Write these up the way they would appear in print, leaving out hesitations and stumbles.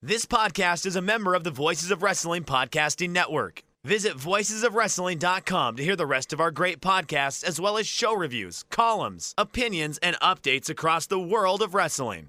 This podcast is a member of the Voices of Wrestling Podcasting Network. Visit voicesofwrestling.com to hear the rest of our great podcasts, as well as show reviews, columns, opinions, and updates across the world of wrestling.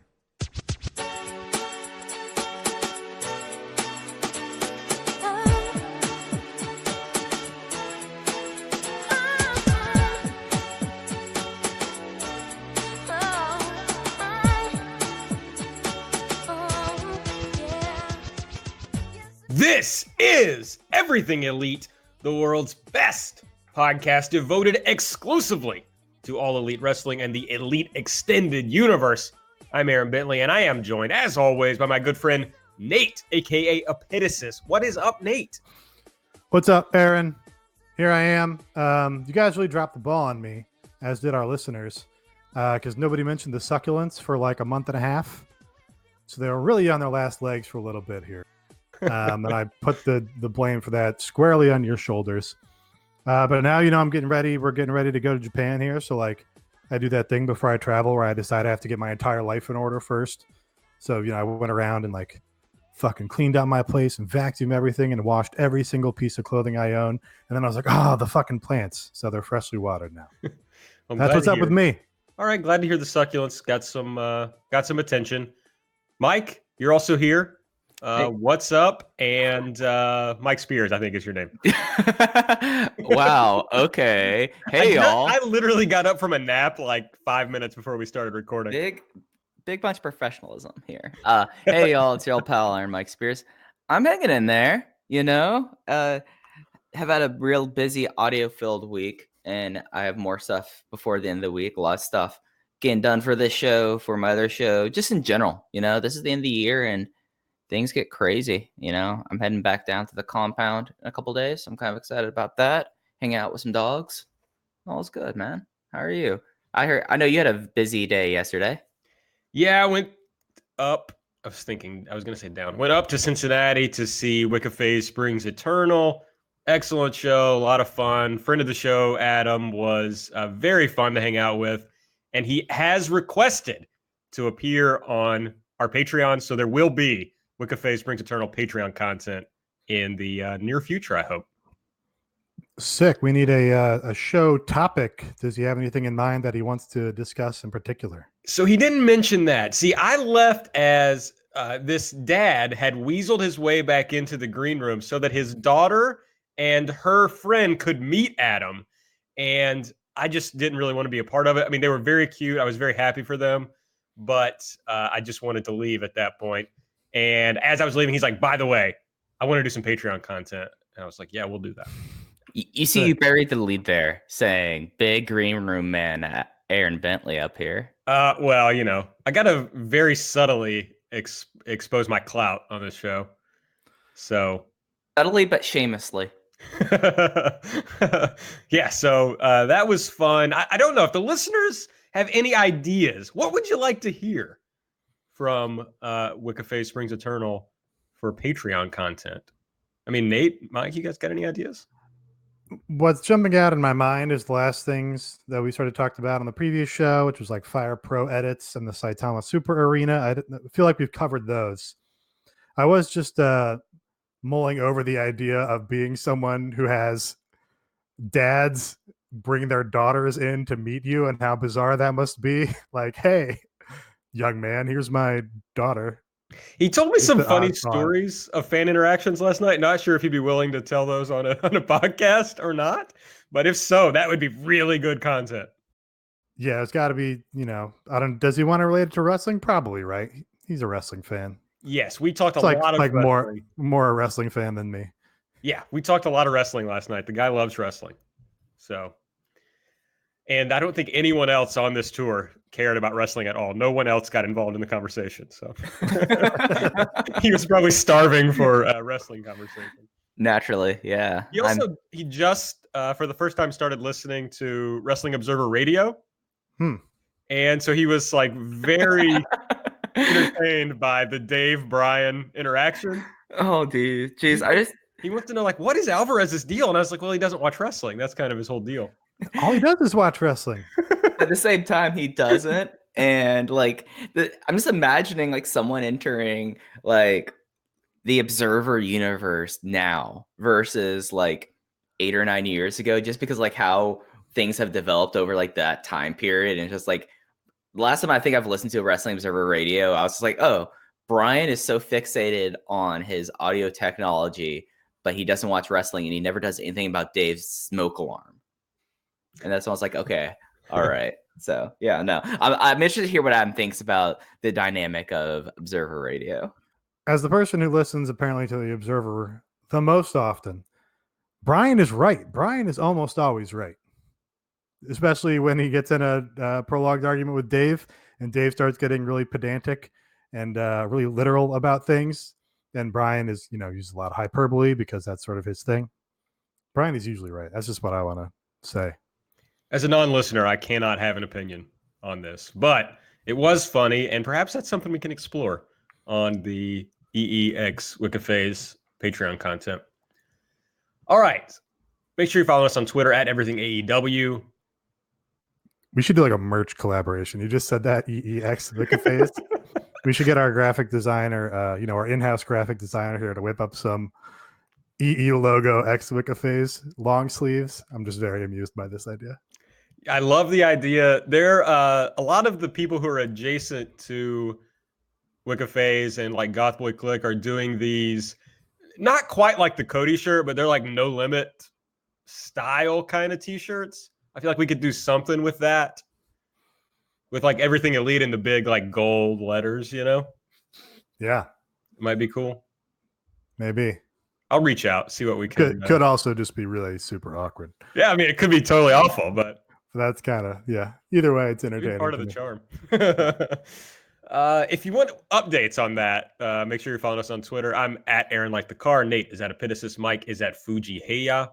This is Everything Elite, the world's best podcast devoted exclusively to all elite wrestling and the elite extended universe. I'm Aaron Bentley, and I am joined, as always, by my good friend Nate, aka Epitasis. What is up, Nate? What's up, Aaron? Here I am. You guys really dropped the ball on me, as did our listeners, because nobody mentioned the succulents for like a month and a half. So they were really on their last legs for a little bit here. And I put the blame for that squarely on your shoulders. But now, I'm getting ready. We're getting ready to go to Japan here. So like I do that thing before I travel where I decide I have to get my entire life in order first. So, I went around and like fucking cleaned out my place and vacuumed everything and washed every single piece of clothing I own. And then I was like, the fucking plants. So they're freshly watered now. That's what's up with me. All right. Glad to hear the succulents got some attention. Mike, you're also here. Hey. What's up? And Mike Spears, I think is your name. Wow. Okay. Hey, y'all. I literally got up from a nap like 5 minutes before we started recording. Big bunch of professionalism here. Hey, y'all. It's your old pal, Iron Mike Spears. I'm hanging in there, have had a real busy audio-filled week, and I have more stuff before the end of the week. A lot of stuff getting done for this show, for my other show, just in general. This is the end of the year, and things get crazy. I'm heading back down to the compound in a couple days. I'm kind of excited about that. Hang out with some dogs. All's good, man. How are you? I know you had a busy day yesterday. Yeah, I went up. I was going to say down. Went up to Cincinnati to see Wicked Springs Eternal. Excellent show. A lot of fun. Friend of the show, Adam, was very fun to hang out with. And he has requested to appear on our Patreon. So there will be Wicked Springs Eternal Patreon content in the near future, I hope. Sick. We need a show topic. Does he have anything in mind that he wants to discuss in particular? So he didn't mention that. See, I left as this dad had weaseled his way back into the green room so that his daughter and her friend could meet Adam. And I just didn't really want to be a part of it. I mean, they were very cute. I was very happy for them, but I just wanted to leave at that point. And as I was leaving, he's like, by the way, I want to do some Patreon content. And I was like, yeah, we'll do that. You see, you buried the lead there saying big green room man, Aaron Bentley up here. Well, I got to very subtly expose my clout on this show. So subtly, but shamelessly. Yeah. So that was fun. I don't know if the listeners have any ideas. What would you like to hear from Wicked Springs Eternal for Patreon content? I mean, Nate, Mike, you guys got any ideas? What's jumping out in my mind is the last things that we sort of talked about on the previous show, which was like Fire Pro edits and the Saitama Super Arena. I feel like we've covered those. I was just mulling over the idea of being someone who has dads bring their daughters in to meet you and how bizarre that must be. Like, hey, young man, here's my daughter. He told me some funny stories of fan interactions last night. Not sure if he'd be willing to tell those on a podcast or not, but if so, that would be really good content. Yeah, it's got to be, does he want to relate it to wrestling? Probably, right? He's a wrestling fan. Yes, we talked a lot of wrestling. More a wrestling fan than me. Yeah, we talked a lot of wrestling last night. The guy loves wrestling. So, and I don't think anyone else on this tour cared about wrestling at all. No one else got involved in the conversation. So he was probably starving for a wrestling conversation. Naturally, yeah. He just, for the first time, started listening to Wrestling Observer Radio. And so he was like very entertained by the Dave Bryan interaction. Oh, dude. Jeez, he wants to know, like, what is Alvarez's deal? And I was like, well, he doesn't watch wrestling. That's kind of his whole deal. All he does is watch wrestling. At the same time, he doesn't. And like, I'm just imagining like someone entering like the Observer universe now versus like 8 or 9 years ago, just because like how things have developed over like that time period. And just like the last time I think I've listened to a Wrestling Observer radio, I was just like, oh, Brian is so fixated on his audio technology, but he doesn't watch wrestling and he never does anything about Dave's smoke alarm. And that's when I was like, okay, all right. So yeah, no, I'm interested to hear what Adam thinks about the dynamic of Observer Radio. As the person who listens apparently to the Observer the most often, Brian is right. Brian is almost always right, especially when he gets in a prolonged argument with Dave, and Dave starts getting really pedantic and really literal about things. And Brian is, uses a lot of hyperbole because that's sort of his thing. Brian is usually right. That's just what I want to say. As a non-listener, I cannot have an opinion on this, but it was funny, and perhaps that's something we can explore on the EEX Wikiphase Patreon content. All right. Make sure you follow us on Twitter at EverythingAEW. We should do like a merch collaboration. You just said that, EEX Wikiphase. We should get our graphic designer, our in-house graphic designer here to whip up some EE logo X Wikiphase long sleeves. I'm just very amused by this idea. I love the idea. There, a lot of the people who are adjacent to Wikiphase and like Gothboy Click are doing these, not quite like the Cody shirt, but they're like no limit style kind of t-shirts. I feel like we could do something with that, with like Everything Elite in the big like gold letters, Yeah, it might be cool. Maybe I'll reach out, see what we can. Could also just be really super awkward. Yeah, I mean it could be totally awful, but that's kind of Either way, it's entertaining. Part of the charm. If you want updates on that, make sure you're following us on Twitter. I'm at Aaron Like the Car. Nate is at Epitasis. Mike is at Fuji Heya.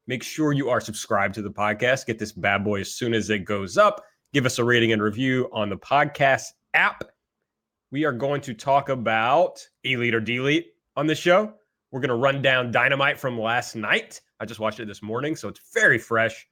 Make sure you are subscribed to the podcast. Get this bad boy as soon as it goes up. Give us a rating and review on the podcast app. We are going to talk about Elite or Delete on this show. We're going to run down Dynamite from last night. I just watched it this morning, so it's very fresh.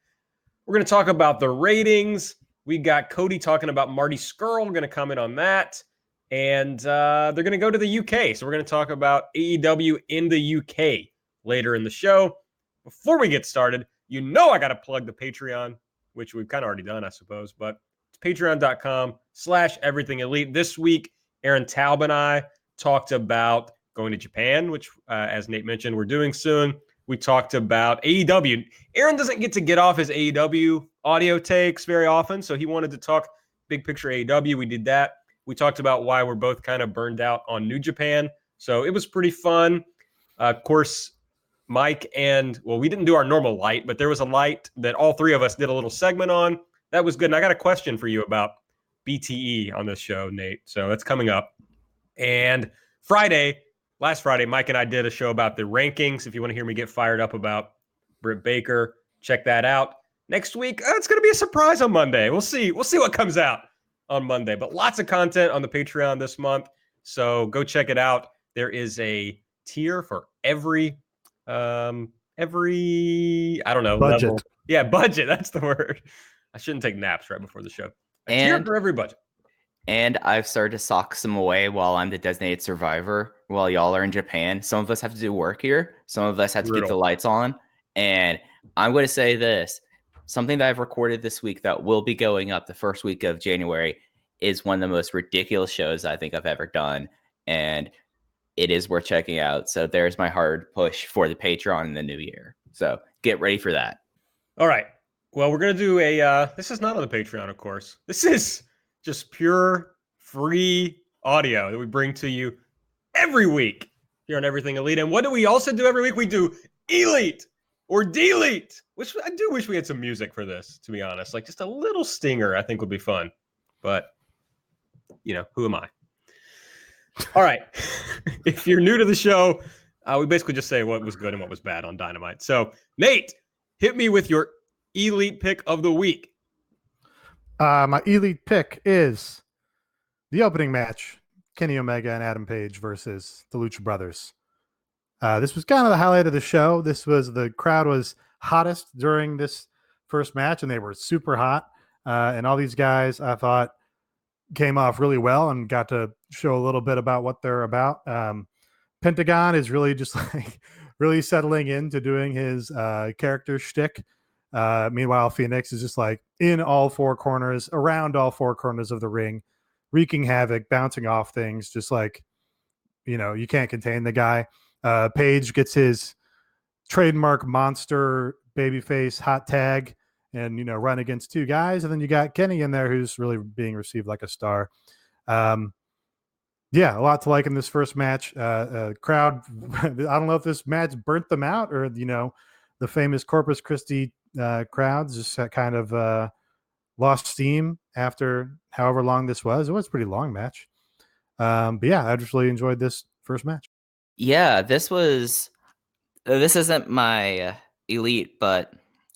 We're going to talk about the ratings. We got Cody talking about Marty Scurll. We're going to comment on that. And they're going to go to the UK. So we're going to talk about AEW in the UK later in the show. Before we get started, I got to plug the Patreon, which we've kind of already done, I suppose. But it's patreon.com/everything elite. This week, Aaron Taub and I talked about going to Japan, which, as Nate mentioned, we're doing soon. We talked about AEW. Aaron doesn't get off his AEW audio takes very often, so he wanted to talk big picture AEW. We did that. We talked about why we're both kind of burned out on New Japan, so it was pretty fun. Of course, Mike we didn't do our normal light, but there was a light that all three of us did a little segment on. That was good, and I got a question for you about BTE on this show, Nate, so that's coming up. And last Friday, Mike and I did a show about the rankings. If you want to hear me get fired up about Britt Baker, check that out. Next week, it's going to be a surprise on Monday. We'll see what comes out on Monday. But lots of content on the Patreon this month, so go check it out. There is a tier for every I don't know, budget. Level. Yeah, budget. That's the word. I shouldn't take naps right before the show. Tier for every budget. And I've started to sock some away while I'm the designated survivor while y'all are in Japan. Some of us have to do work here. Some of us have to keep the lights on. And I'm going to say this. Something that I've recorded this week that will be going up the first week of January is one of the most ridiculous shows I think I've ever done. And it is worth checking out. So there's my hard push for the Patreon in the new year. So get ready for that. All right. Well, we're going to do this is not on the Patreon, of course. This is just pure free audio that we bring to you every week here on Everything Elite. And what do we also do every week? We do Elite or Delete, which I do wish we had some music for this, to be honest. Like just a little stinger, I think would be fun. But, who am I? All right. If you're new to the show, we basically just say what was good and what was bad on Dynamite. So, Nate, hit me with your Elite pick of the week. My Elite pick is the opening match, Kenny Omega and Adam Page versus the Lucha Brothers. This was kind of the highlight of the show. The crowd was hottest during this first match, and they were super hot. And all these guys, I thought, came off really well and got to show a little bit about what they're about. Pentagon is really just like really settling into doing his character shtick. Meanwhile, Phoenix is just like in all four corners, around all four corners of the ring, wreaking havoc, bouncing off things, just like, you can't contain the guy. Page gets his trademark monster babyface hot tag and, run against two guys. And then you got Kenny in there who's really being received like a star. Yeah, a lot to like in this first match. Crowd, I don't know if this match burnt them out or, the famous Corpus Christi crowds just kind of lost steam after however long this was. It was a pretty long match. But yeah, I just really enjoyed this first match. Yeah, this isn't my elite, but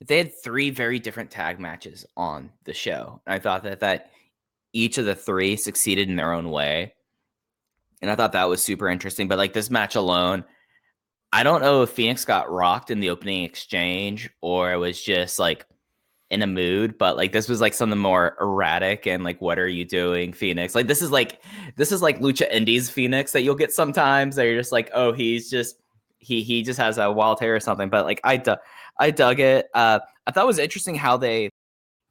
they had 3 very different tag matches on the show. And I thought that each of the 3 succeeded in their own way. And I thought that was super interesting. But like this match alone, I don't know if Phoenix got rocked in the opening exchange or it was just like in a mood, but like this was like something more erratic and like, what are you doing, Phoenix? Like this is like Lucha Indies Phoenix that you'll get sometimes that you're just like, oh, he just has a wild hair or something. But like I dug it. I thought it was interesting how they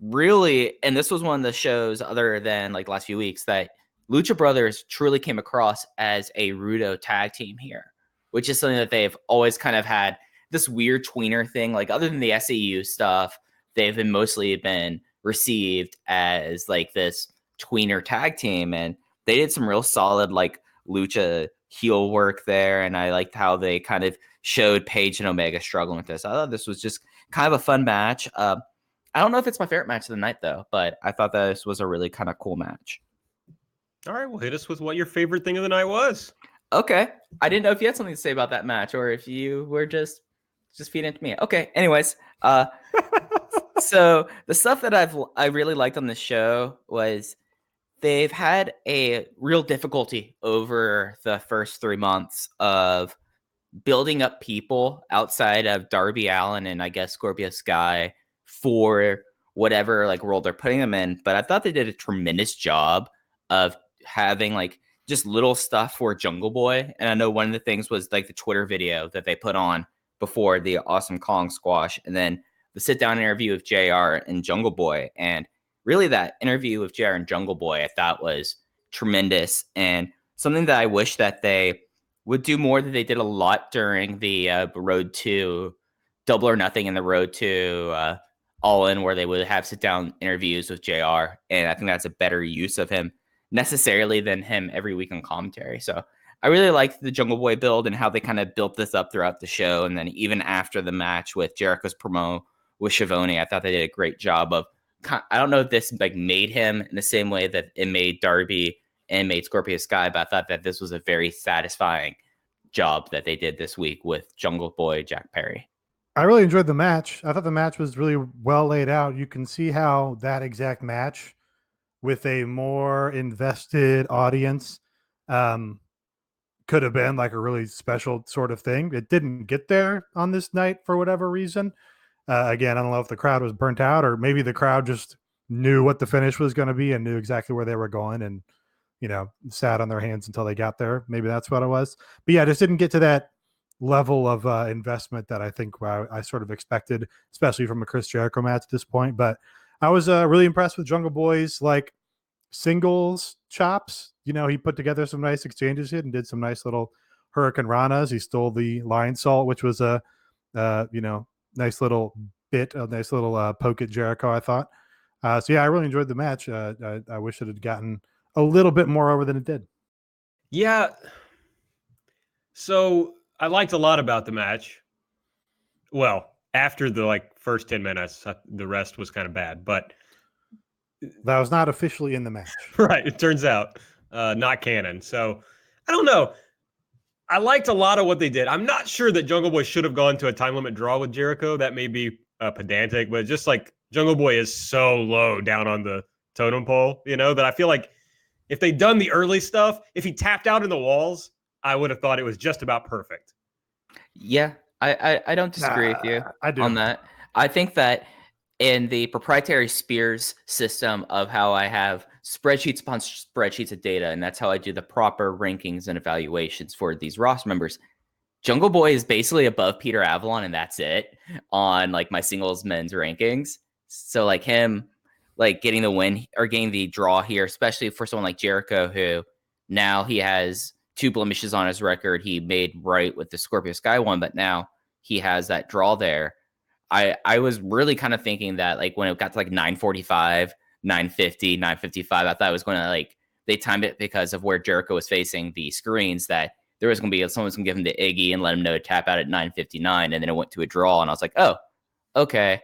really, and this was one of the shows other than like last few weeks that Lucha Brothers truly came across as a Rudo tag team here, which is something that they've always kind of had this weird tweener thing. Like other than the SEU stuff, they've mostly been received as like this tweener tag team. And they did some real solid like Lucha heel work there. And I liked how they kind of showed Page and Omega struggling with this. I thought this was just kind of a fun match. I don't know if it's my favorite match of the night though, but I thought that this was a really kind of cool match. All right, well, hit us with what your favorite thing of the night was. Okay. I didn't know if you had something to say about that match or if you were just feeding it to me. Okay. Anyways, so the stuff that I really liked on this show was they've had a real difficulty over the first 3 months of building up people outside of Darby Allin and I guess Scorpio Sky for whatever like role they're putting them in. But I thought they did a tremendous job of having like just little stuff for Jungle Boy. And I know one of the things was like the Twitter video that they put on before the Awesome Kong squash, and then the sit down interview with JR and Jungle Boy. And really that interview with JR and Jungle Boy, I thought was tremendous and something that I wish that they would do more, that they did a lot during the Road to Double or Nothing and the Road to All In, where they would have sit down interviews with JR. And I think that's a better use of him necessarily than him every week on commentary. So I really liked the Jungle Boy build and how they kind of built this up throughout the show. And then even after the match with Jericho's promo with Schiavone, I thought they did a great job of, I don't know if this like made him in the same way that it made Darby and made Scorpio Sky, but I thought that this was a very satisfying job that they did this week with Jungle Boy Jack Perry. I really enjoyed the match. I thought the match was really well laid out. You can see how that exact match with a more invested audience could have been like a really special sort of thing. It didn't get there on this night for whatever reason. Again, I don't know if the crowd was burnt out or maybe the crowd just knew what the finish was going to be and knew exactly where they were going and, sat on their hands until they got there. Maybe that's what it was. But yeah, just didn't get to that level of investment that I think I sort of expected, especially from a Chris Jericho match at this point. But I was really impressed with Jungle Boy's like singles chops. He put together some nice exchanges here and did some nice little Hurricane Ranas. He stole the Lion Salt, which was a nice little bit, a nice little poke at Jericho, I thought. So yeah, I really enjoyed the match. I wish it had gotten a little bit more over than it did. Yeah. So I liked a lot about the match. Well, after the first 10 minutes, the rest was kind of bad, but that was not officially in the match. Right. It turns out not canon. So I don't know. I liked a lot of what they did. I'm not sure that Jungle Boy should have gone to a time limit draw with Jericho. That may be pedantic, but just like Jungle Boy is so low down on the totem pole, that I feel like if they'd done the early stuff, if he tapped out in the walls, I would have thought it was just about perfect. Yeah, I don't disagree with you on that. I think that in the proprietary Spears system of how I have spreadsheets upon spreadsheets of data, and that's how I do the proper rankings and evaluations for these roster members. Jungle Boy is basically above Peter Avalon, and that's it on like my singles men's rankings. So like him, like getting the win or getting the draw here, especially for someone like Jericho, who now he has 2 blemishes on his record. He made right with the Scorpio Sky one, but now he has that draw there. I was really kind of thinking that like when it got to like 9:45, 9:50, 9:55, I thought it was going to like they timed it because of where Jericho was facing the screens that there was going to be someone's going to give him the Iggy and let him know to tap out at 9:59, and then it went to a draw, and I was like, oh, okay,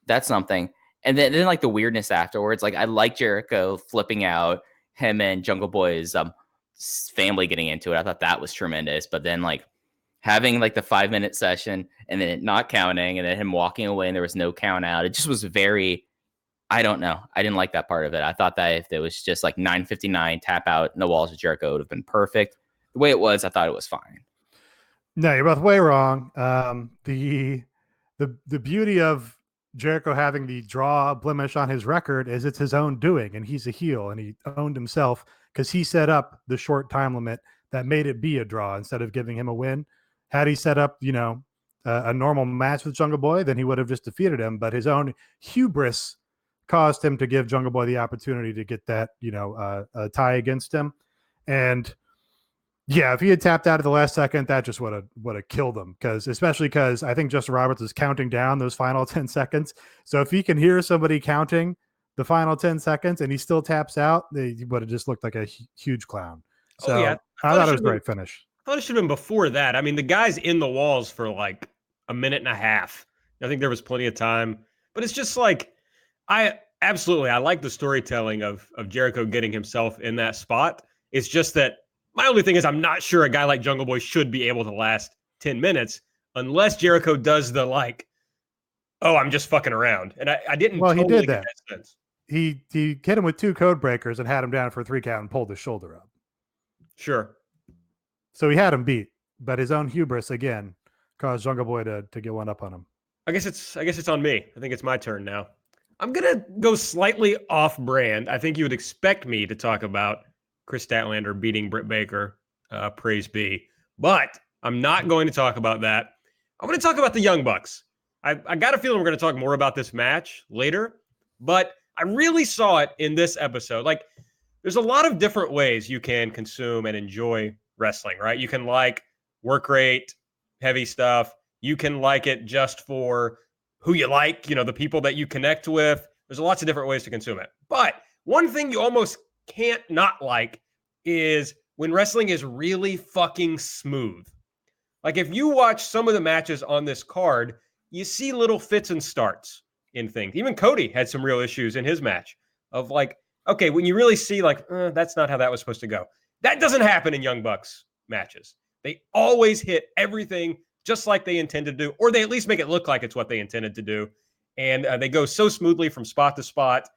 that's something. And then like the weirdness afterwards, like I like Jericho flipping out, him and Jungle Boy's family getting into it. I thought that was tremendous, but then like having like the 5-minute session and then it not counting and then him walking away and there was no count out, it just was very, I don't know. I didn't like that part of it. I thought that if it was just like 9:59 tap out in the walls of Jericho, it would have been perfect. The way it was, I thought it was fine. No, you're both way wrong. The beauty of Jericho having the draw blemish on his record is it's his own doing, and he's a heel, and he owned himself because he set up the short time limit that made it be a draw instead of giving him a win. Had he set up, a normal match with Jungle Boy, then he would have just defeated him. But his own hubris caused him to give Jungle Boy the opportunity to get that, a tie against him. And yeah, if he had tapped out at the last second, that just would have killed him. Especially because I think Justin Roberts is counting down those final 10 seconds. So if he can hear somebody counting the final 10 seconds and he still taps out, he would have just looked like a huge clown. So I thought it was a great finish. I thought it should have been before that. I mean, the guy's in the walls for like a minute and a half. I think there was plenty of time, but it's just like, I like the storytelling of Jericho getting himself in that spot. It's just that my only thing is I'm not sure a guy like Jungle Boy should be able to last 10 minutes unless Jericho does the like, oh, I'm just fucking around. And I didn't. Well, totally he did that. Sense. He hit him with 2 code breakers and had him down for a 3 count and pulled his shoulder up. Sure. So he had him beat, but his own hubris again caused Jungle Boy to get one up on him. I guess it's on me. I think it's my turn now. I'm gonna go slightly off brand. I think you would expect me to talk about Chris Statlander beating Britt Baker. Praise be. But I'm not going to talk about that. I'm going to talk about the Young Bucks. I got a feeling we're going to talk more about this match later, but I really saw it in this episode. Like, there's a lot of different ways you can consume and enjoy wrestling, right? You can like work rate, heavy stuff. You can like it just for who you like, the people that you connect with. There's lots of different ways to consume it. But one thing you almost can't not like is when wrestling is really fucking smooth. Like if you watch some of the matches on this card, you see little fits and starts in things. Even Cody had some real issues in his match of like, okay, when you really see like, that's not how that was supposed to go. That doesn't happen in Young Bucks matches. They always hit everything just like they intended to do, or they at least make it look like it's what they intended to do. And they go so smoothly from spot to spot.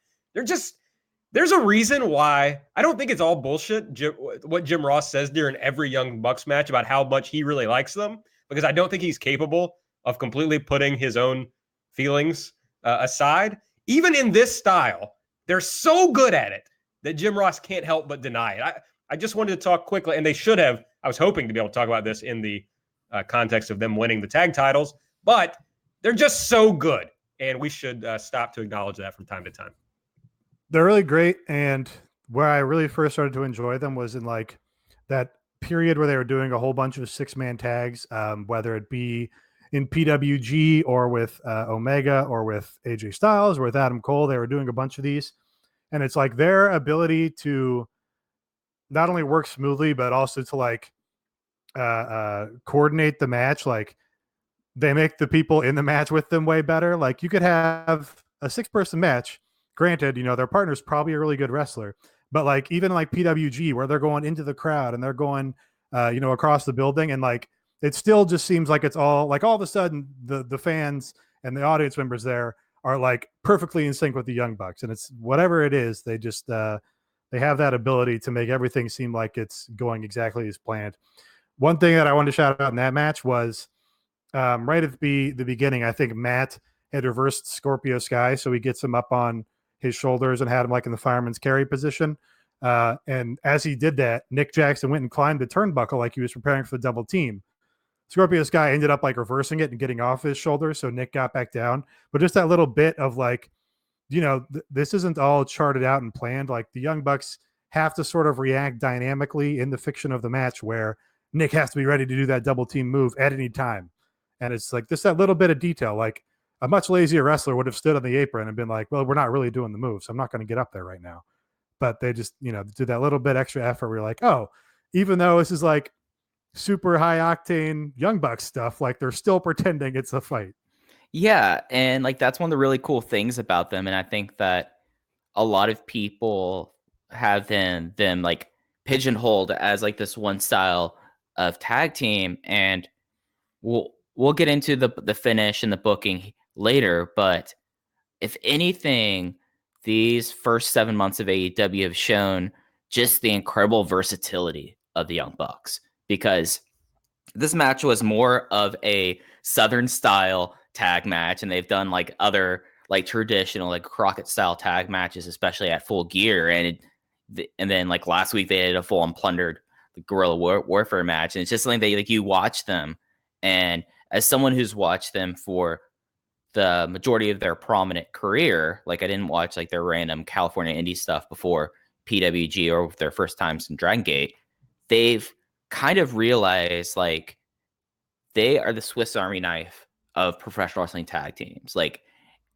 There's a reason why. I don't think it's all bullshit, what Jim Ross says during every Young Bucks match about how much he really likes them, because I don't think he's capable of completely putting his own feelings aside. Even in this style, they're so good at it that Jim Ross can't help but deny it. I just wanted to talk quickly, and they should have. I was hoping to be able to talk about this in the context of them winning the tag titles, but they're just so good, and we should stop to acknowledge that from time to time. They're really great, and where I really first started to enjoy them was in like that period where they were doing a whole bunch of 6-man tags, whether it be in PWG or with Omega or with AJ Styles or with Adam Cole. They were doing a bunch of these, and it's like their ability to not only work smoothly, but also to like coordinate the match. Like they make the people in the match with them way better. Like you could have a 6-person match. Granted, their partner's probably a really good wrestler, but like even like PWG where they're going into the crowd and they're going, across the building, and like it still just seems like it's all like all of a sudden the fans and the audience members there are like perfectly in sync with the Young Bucks, and it's whatever it is, they just they have that ability to make everything seem like it's going exactly as planned. One thing that I wanted to shout out in that match was right at the beginning, I think Matt had reversed Scorpio Sky, so he gets him up on his shoulders and had him like in the fireman's carry position. And as he did that, Nick Jackson went and climbed the turnbuckle like he was preparing for the double team. Scorpio's guy ended up like reversing it and getting off his shoulder, so Nick got back down. But just that little bit of like, this isn't all charted out and planned. Like the Young Bucks have to sort of react dynamically in the fiction of the match where Nick has to be ready to do that double team move at any time. And it's like just that little bit of detail. Like a much lazier wrestler would have stood on the apron and been like, well, we're not really doing the move, so I'm not going to get up there right now. But they just, do that little bit extra effort where you're like, oh, even though this is like super high octane Young Bucks stuff, like they're still pretending it's a fight. Yeah, and like that's one of the really cool things about them, and I think that a lot of people have them like pigeonholed as like this one style of tag team, and we'll get into the finish and the booking later, but if anything, these first 7 months of AEW have shown just the incredible versatility of the Young Bucks, because this match was more of a Southern style tag match, and they've done like other like traditional like Crockett style tag matches, especially at Full Gear, and then like last week they had a full unplundered guerrilla warfare match, and it's just something that like you watch them, and as someone who's watched them for the majority of their prominent career, like I didn't watch like their random California indie stuff before PWG or their first times in Dragon Gate, they've kind of realized like they are the Swiss Army knife of professional wrestling tag teams. Like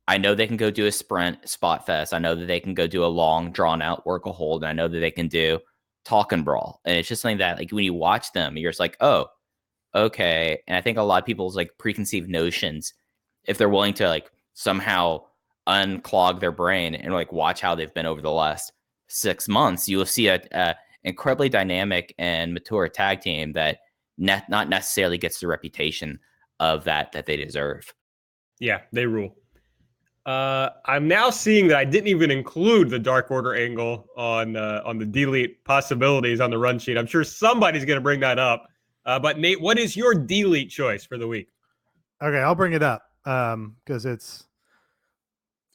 I know they can go do a sprint spot fest. I know that they can go do a long drawn out work a hold. And I know that they can do talk and brawl. And it's just something that like when you watch them, you're just like, oh, okay. And I think a lot of people's like preconceived notions, if they're willing to like somehow unclog their brain and like watch how they've been over the last 6 months, you will see a incredibly dynamic and mature tag team that not necessarily gets the reputation of that they deserve. Yeah, they rule. I'm now seeing that I didn't even include the Dark Order angle on the delete possibilities on the run sheet. I'm sure somebody's going to bring that up. But Nate, what is your delete choice for the week? Okay, I'll bring it up because it's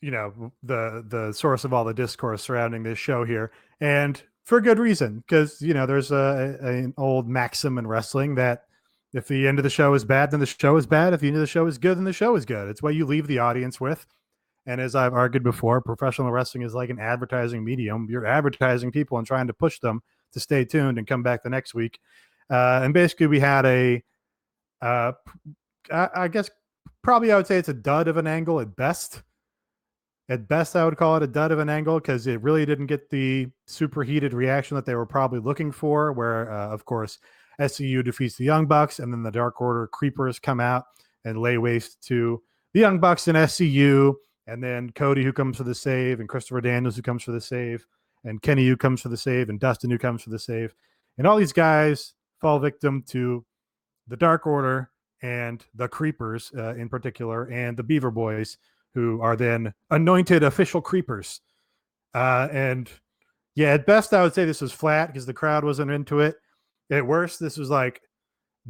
the source of all the discourse surrounding this show here, and for good reason, because there's an old maxim in wrestling that if the end of the show is bad, then the show is bad. If the end of the show is good, then the show is good. It's what you leave the audience with. And as I've argued before, professional wrestling is like an advertising medium. You're advertising people and trying to push them to stay tuned and come back the next week. And basically we had I guess probably I would say it's a dud of an angle at best. At best, I would call it a dud of an angle because it really didn't get the superheated reaction that they were probably looking for, where, of course, SCU defeats the Young Bucks, and then the Dark Order Creepers come out and lay waste to the Young Bucks and SCU, and then Cody, who comes for the save, and Christopher Daniels, who comes for the save, and Kenny, who comes for the save, and Dustin, who comes for the save. And all these guys fall victim to the Dark Order and the Creepers in particular, and the Beaver Boys, who are then anointed official creepers. And yeah, at best, I would say this was flat because the crowd wasn't into it. At worst, this was like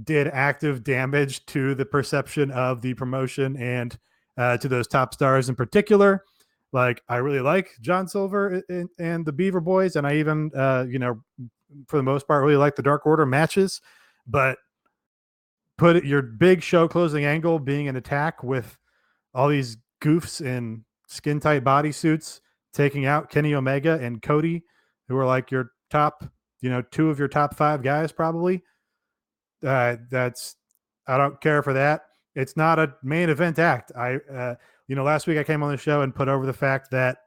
did active damage to the perception of the promotion and to those top stars in particular. Like, I really like John Silver and the Beaver Boys, and I even, for the most part, really like the Dark Order matches. But put your big show closing angle being an attack with all these goofs in skin tight bodysuits taking out Kenny Omega and Cody, who are like your top, two of your top 5 guys probably. I don't care for that. It's not a main event act. Last week I came on the show and put over the fact that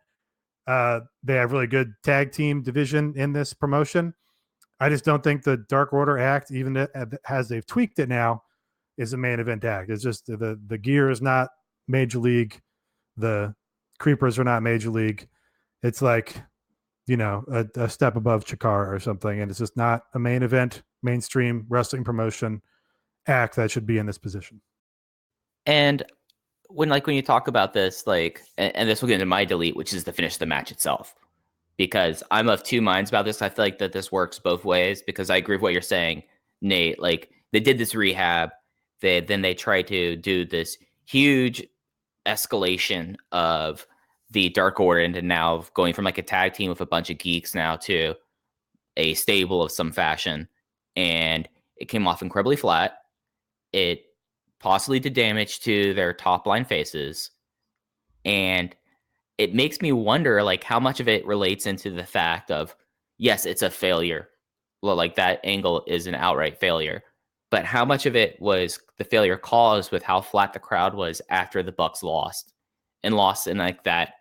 they have really good tag team division in this promotion. I just don't think the Dark Order act, even as they've tweaked it now, is a main event act. It's just the gear is not Major League. The Creepers are not Major League. It's like, a step above Chikara or something. And it's just not a main event, mainstream wrestling promotion act that should be in this position. And when you talk about this, like, and this will get into my delete, which is the finish of the match itself, because I'm of two minds about this. I feel like that this works both ways, because I agree with what you're saying, Nate. Like, they did this rehab. Then they tried to do this huge escalation of the Dark Order into now going from like a tag team with a bunch of geeks now to a stable of some fashion. And it came off incredibly flat. It possibly did damage to their top line faces. And it makes me wonder, like, how much of it relates into the fact of, yes, it's a failure. Well, like that angle is an outright failure. But how much of it was the failure caused with how flat the crowd was after the Bucks lost in like that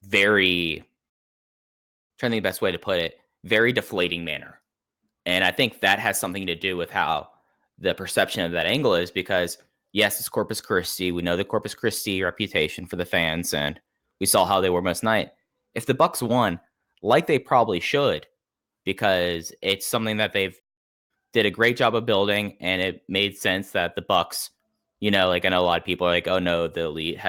very, trying to think the best way to put it, very deflating manner. And I think that has something to do with how the perception of that angle is, because yes, it's Corpus Christi. We know the Corpus Christi reputation for the fans, and we saw how they were most night. If the Bucks won, like they probably should, because it's something that they've did a great job of building, and it made sense that the Bucks, like I know a lot of people are like, oh no, the Elite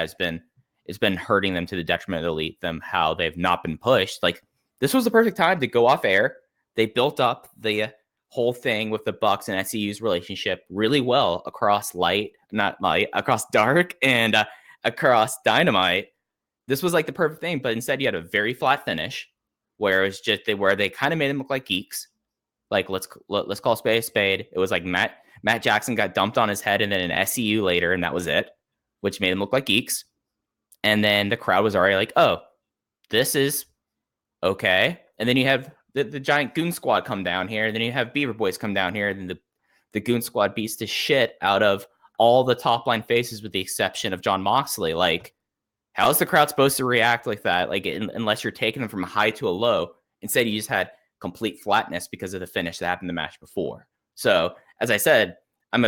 it's been hurting them to the detriment of the Elite, how they've not been pushed. Like, this was the perfect time to go off air. They built up the whole thing with the Bucks and SCU's relationship really well across across dark and across Dynamite. This was like the perfect thing, but instead you had a very flat finish where it was just where they kind of made them look like geeks. Like, let's call spade a spade. It was like Matt Jackson got dumped on his head and then an SCU later, and that was it, which made them look like geeks. And then the crowd was already like, oh, this is okay. And then you have the giant Goon Squad come down here, and then you have Beaver Boys come down here, and then the Goon Squad beats the shit out of all the top line faces with the exception of Jon Moxley. Like, how is the crowd supposed to react like that? Like, unless you're taking them from a high to a low. Instead, you just had complete flatness because of the finish that happened the match before. So, as I said, I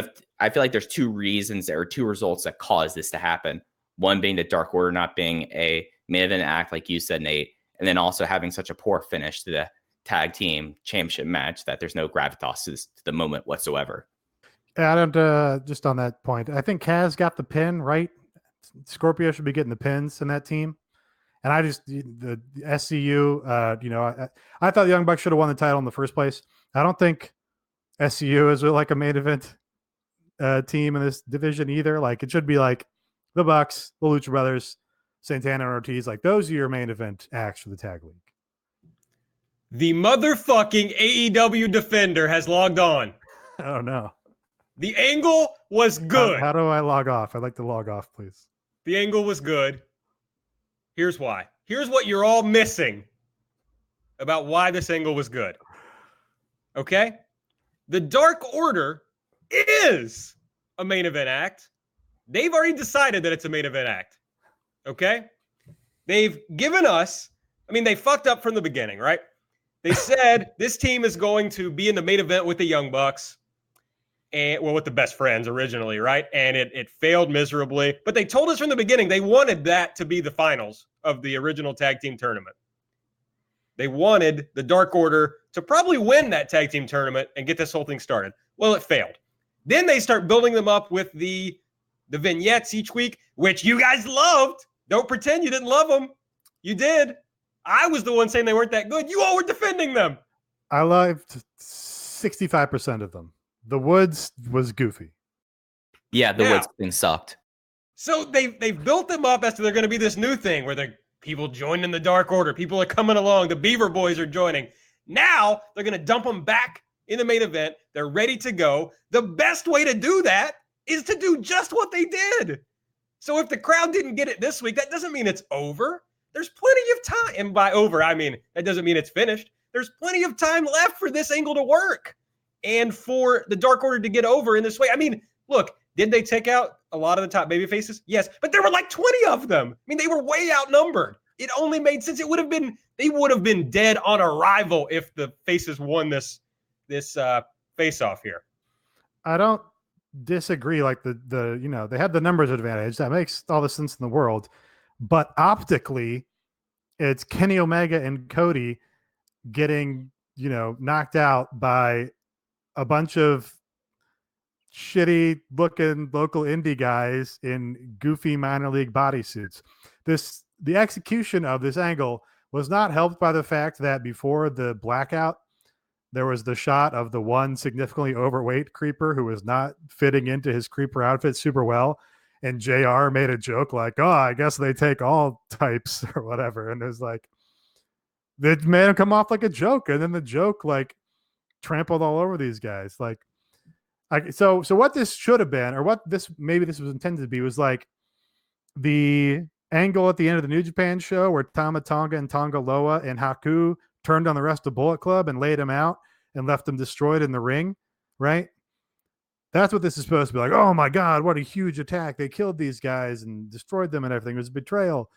feel like there's two reasons or two results that caused this to happen. One being the Dark Order not being a main event act, like you said, Nate, and then also having such a poor finish to the tag team championship match that there's no gravitas to the moment whatsoever. I don't, just on that point, I think Kaz got the pin, right? Scorpio should be getting the pins in that team. And I just, the SCU, I thought the Young Bucks should have won the title in the first place. I don't think SCU is like a main event team in this division either. Like, it should be like the Bucks, the Lucha Brothers, Santana and Ortiz. Like, those are your main event acts for the tag league. The motherfucking AEW Defender has logged on. Oh, no. The angle was good. How do I log off? I'd like to log off, please. The angle was good. Here's why. Here's what you're all missing about why this angle was good. Okay? The Dark Order is a main event act. They've already decided that it's a main event act. Okay? They've given us, they fucked up from the beginning, right? They said this team is going to be in the main event with the Young Bucks. With the Best Friends originally, right? And it failed miserably. But they told us from the beginning they wanted that to be the finals of the original tag team tournament. They wanted the Dark Order to probably win that tag team tournament and get this whole thing started. Well, it failed. Then they start building them up with the vignettes each week, which you guys loved. Don't pretend you didn't love them. You did. I was the one saying they weren't that good. You all were defending them. I loved 65% of them. The Woods was goofy. Yeah, the Woods thing sucked. So they've built them up as to they're going to be this new thing where the people joining the Dark Order, people are coming along, the Beaver Boys are joining. Now they're going to dump them back in the main event. They're ready to go. The best way to do that is to do just what they did. So if the crowd didn't get it this week, that doesn't mean it's over. There's plenty of time. And by over, I mean, that doesn't mean it's finished. There's plenty of time left for this angle to work. And for the Dark Order to get over in this way. Look, did they take out a lot of the top baby faces? Yes, but there were like 20 of them. They were way outnumbered. It only made sense. They would have been dead on arrival if the faces won this face-off here. I don't disagree. Like they had the numbers advantage. That makes all the sense in the world. But optically, it's Kenny Omega and Cody getting, knocked out by a bunch of shitty looking local indie guys in goofy minor league bodysuits. The execution of this angle was not helped by the fact that before the blackout, there was the shot of the one significantly overweight creeper who was not fitting into his creeper outfit super well. and JR made a joke like, oh, I guess they take all types or whatever. And it was like, it made him come off like a joke. And then the joke like trampled all over these guys. Like, so what this should have been, or what this maybe this was intended to be, was like the angle at the end of the New Japan show where Tama Tonga and Tonga Loa and Haku turned on the rest of Bullet Club and laid him out and left them destroyed in the ring, right? That's what this is supposed to be like. Oh my God, what a huge attack. They killed these guys and destroyed them and everything. It was a betrayal.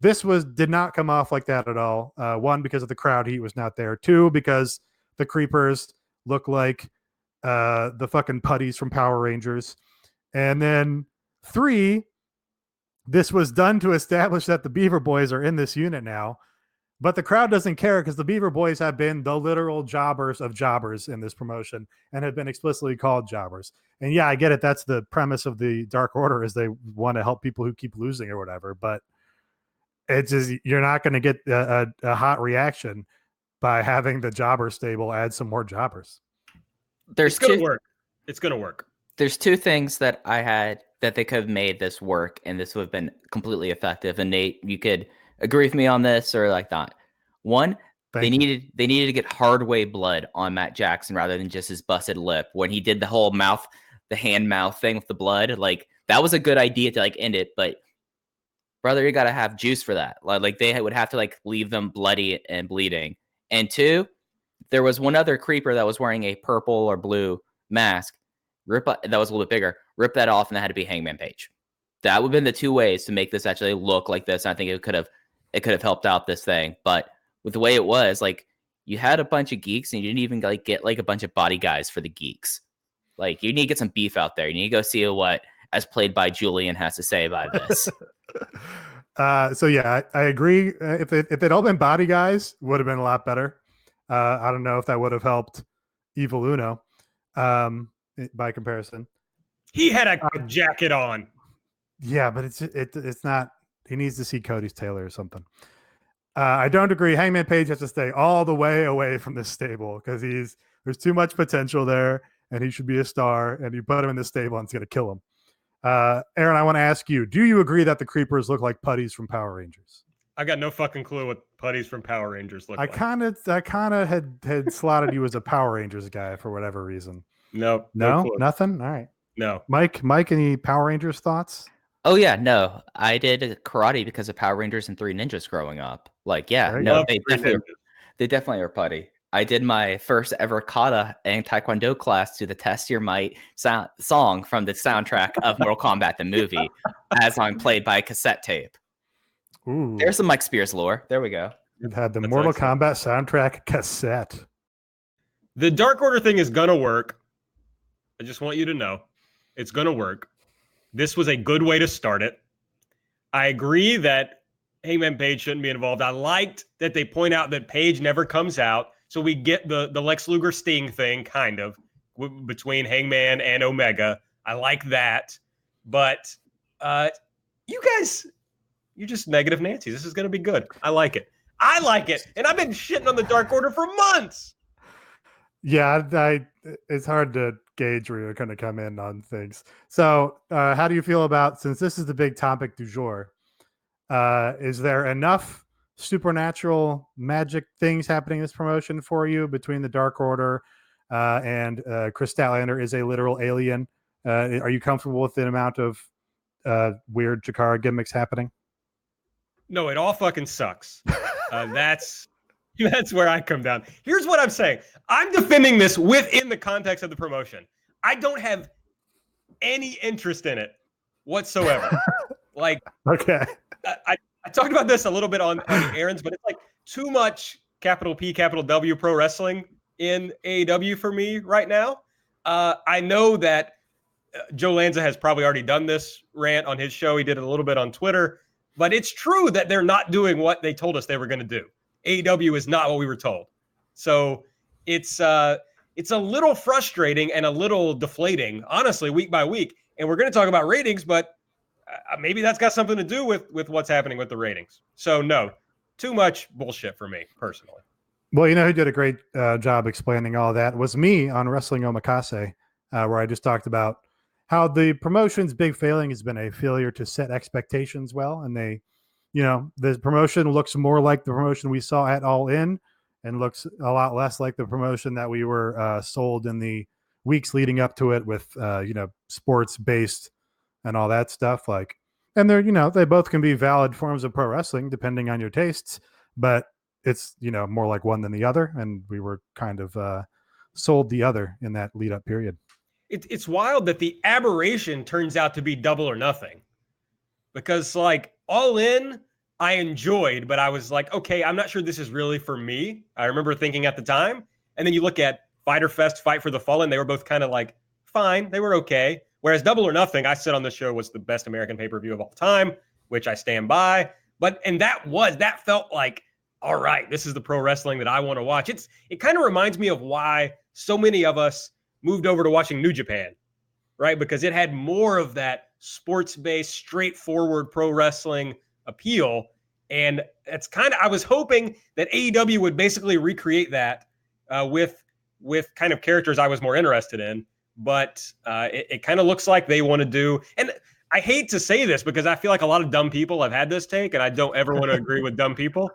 This did not come off like that at all. One, because of the crowd heat was not there. Two, because the creepers look like the fucking putties from Power Rangers. And then three, this was done to establish that the Beaver Boys are in this unit now, but the crowd doesn't care because the Beaver Boys have been the literal jobbers of jobbers in this promotion and have been explicitly called jobbers. And yeah, I get it. That's the premise of the Dark Order, is they want to help people who keep losing or whatever, but it's just, you're not going to get a hot reaction by having the jobber stable add some more jobbers. It's going to work. It's going to work. There's two things that I had that they could have made this work, and this would have been completely effective. And Nate, you could agree with me on this or like not. One, they needed to get hard-way blood on Matt Jackson rather than just his busted lip. When he did the whole the hand-mouth thing with the blood, like that was a good idea to like end it, but brother, you got to have juice for that. Like they would have to like leave them bloody and bleeding. And two, there was one other creeper that was wearing a purple or blue mask. That was a little bit bigger. Rip that off, and that had to be Hangman Page. That would have been the two ways to make this actually look like this. And I think it could have helped out this thing. But with the way it was, like you had a bunch of geeks, and you didn't even like get like a bunch of body guys for the geeks. Like you need to get some beef out there. You need to go see what, as played by Julian, has to say about this. So yeah, I agree. If they'd all been body guys, would have been a lot better. I don't know if that would have helped Evil Uno by comparison. He had a jacket on. Yeah, but it's not. He needs to see Cody's Taylor or something. I don't agree. Hangman Page has to stay all the way away from this stable because there's too much potential there, and he should be a star. And you put him in this stable, and it's going to kill him. Aaron, I want to ask you: do you agree that the creepers look like putties from Power Rangers? I got no fucking clue what putties from Power Rangers look like. I kind of had slotted you as a Power Rangers guy for whatever reason. No, nothing. All right. No. Mike, any Power Rangers thoughts? Oh yeah, no. I did karate because of Power Rangers and Three Ninjas growing up. Like, yeah, no, they definitely are putty. I did my first ever kata and taekwondo class to the Test Your Might song from the soundtrack of Mortal Kombat the movie, as I'm played by a cassette tape. Ooh. There's some Mike Spears lore. There we go. You've had the Mortal Kombat soundtrack cassette. The Dark Order thing is gonna work. I just want you to know it's gonna work. This was a good way to start it. I agree that Hangman Page shouldn't be involved. I liked that they point out that Page never comes out. So we get the Lex Luger Sting thing, kind of, between Hangman and Omega. I like that. But you guys, you're just negative Nancy. This is going to be good. I like it. And I've been shitting on the Dark Order for months. Yeah, it's hard to gauge where you're going to come in on things. So how do you feel about, since this is the big topic du jour, is there enough supernatural magic things happening in this promotion for you between the Dark Order and Chris Statlander is a literal alien? Are you comfortable with the amount of weird Chikara gimmicks happening? No, it all fucking sucks. That's where I come down. Here's what I'm saying. I'm defending this within the context of the promotion. I don't have any interest in it whatsoever. Like, okay. I talked about this a little bit on Aaron's, but it's like too much capital P, capital W pro wrestling in AEW for me right now. I know that Joe Lanza has probably already done this rant on his show. He did it a little bit on Twitter, but it's true that they're not doing what they told us they were going to do. AEW is not what we were told. So it's a little frustrating and a little deflating, honestly, week by week. And we're going to talk about ratings, but maybe that's got something to do with what's happening with the ratings. So no, too much bullshit for me personally. Well, you know who did a great job explaining all that was me on Wrestling Omakase, where I just talked about how the promotion's big failing has been a failure to set expectations well. And they, the promotion looks more like the promotion we saw at All In and looks a lot less like the promotion that we were sold in the weeks leading up to it with, sports based and all that stuff. Like, and they're, they both can be valid forms of pro wrestling depending on your tastes, but it's, more like one than the other. And we were kind of sold the other in that lead up period. It's wild that the aberration turns out to be Double or Nothing, because like All In, I enjoyed, but I was like, okay, I'm not sure this is really for me. I remember thinking at the time. And then you look at Fyter Fest, Fight for the Fallen, they were both kind of like, fine, they were okay. Whereas Double or Nothing, I said on the show, was the best American pay-per-view of all time, which I stand by. And that felt like, all right, this is the pro wrestling that I want to watch. It kind of reminds me of why so many of us moved over to watching New Japan, right? Because it had more of that sports-based, straightforward pro wrestling appeal. And it's kind of, I was hoping that AEW would basically recreate that with kind of characters I was more interested in. But it kind of looks like they want to do, and I hate to say this because I feel like a lot of dumb people have had this take, and I don't ever want to agree with dumb people,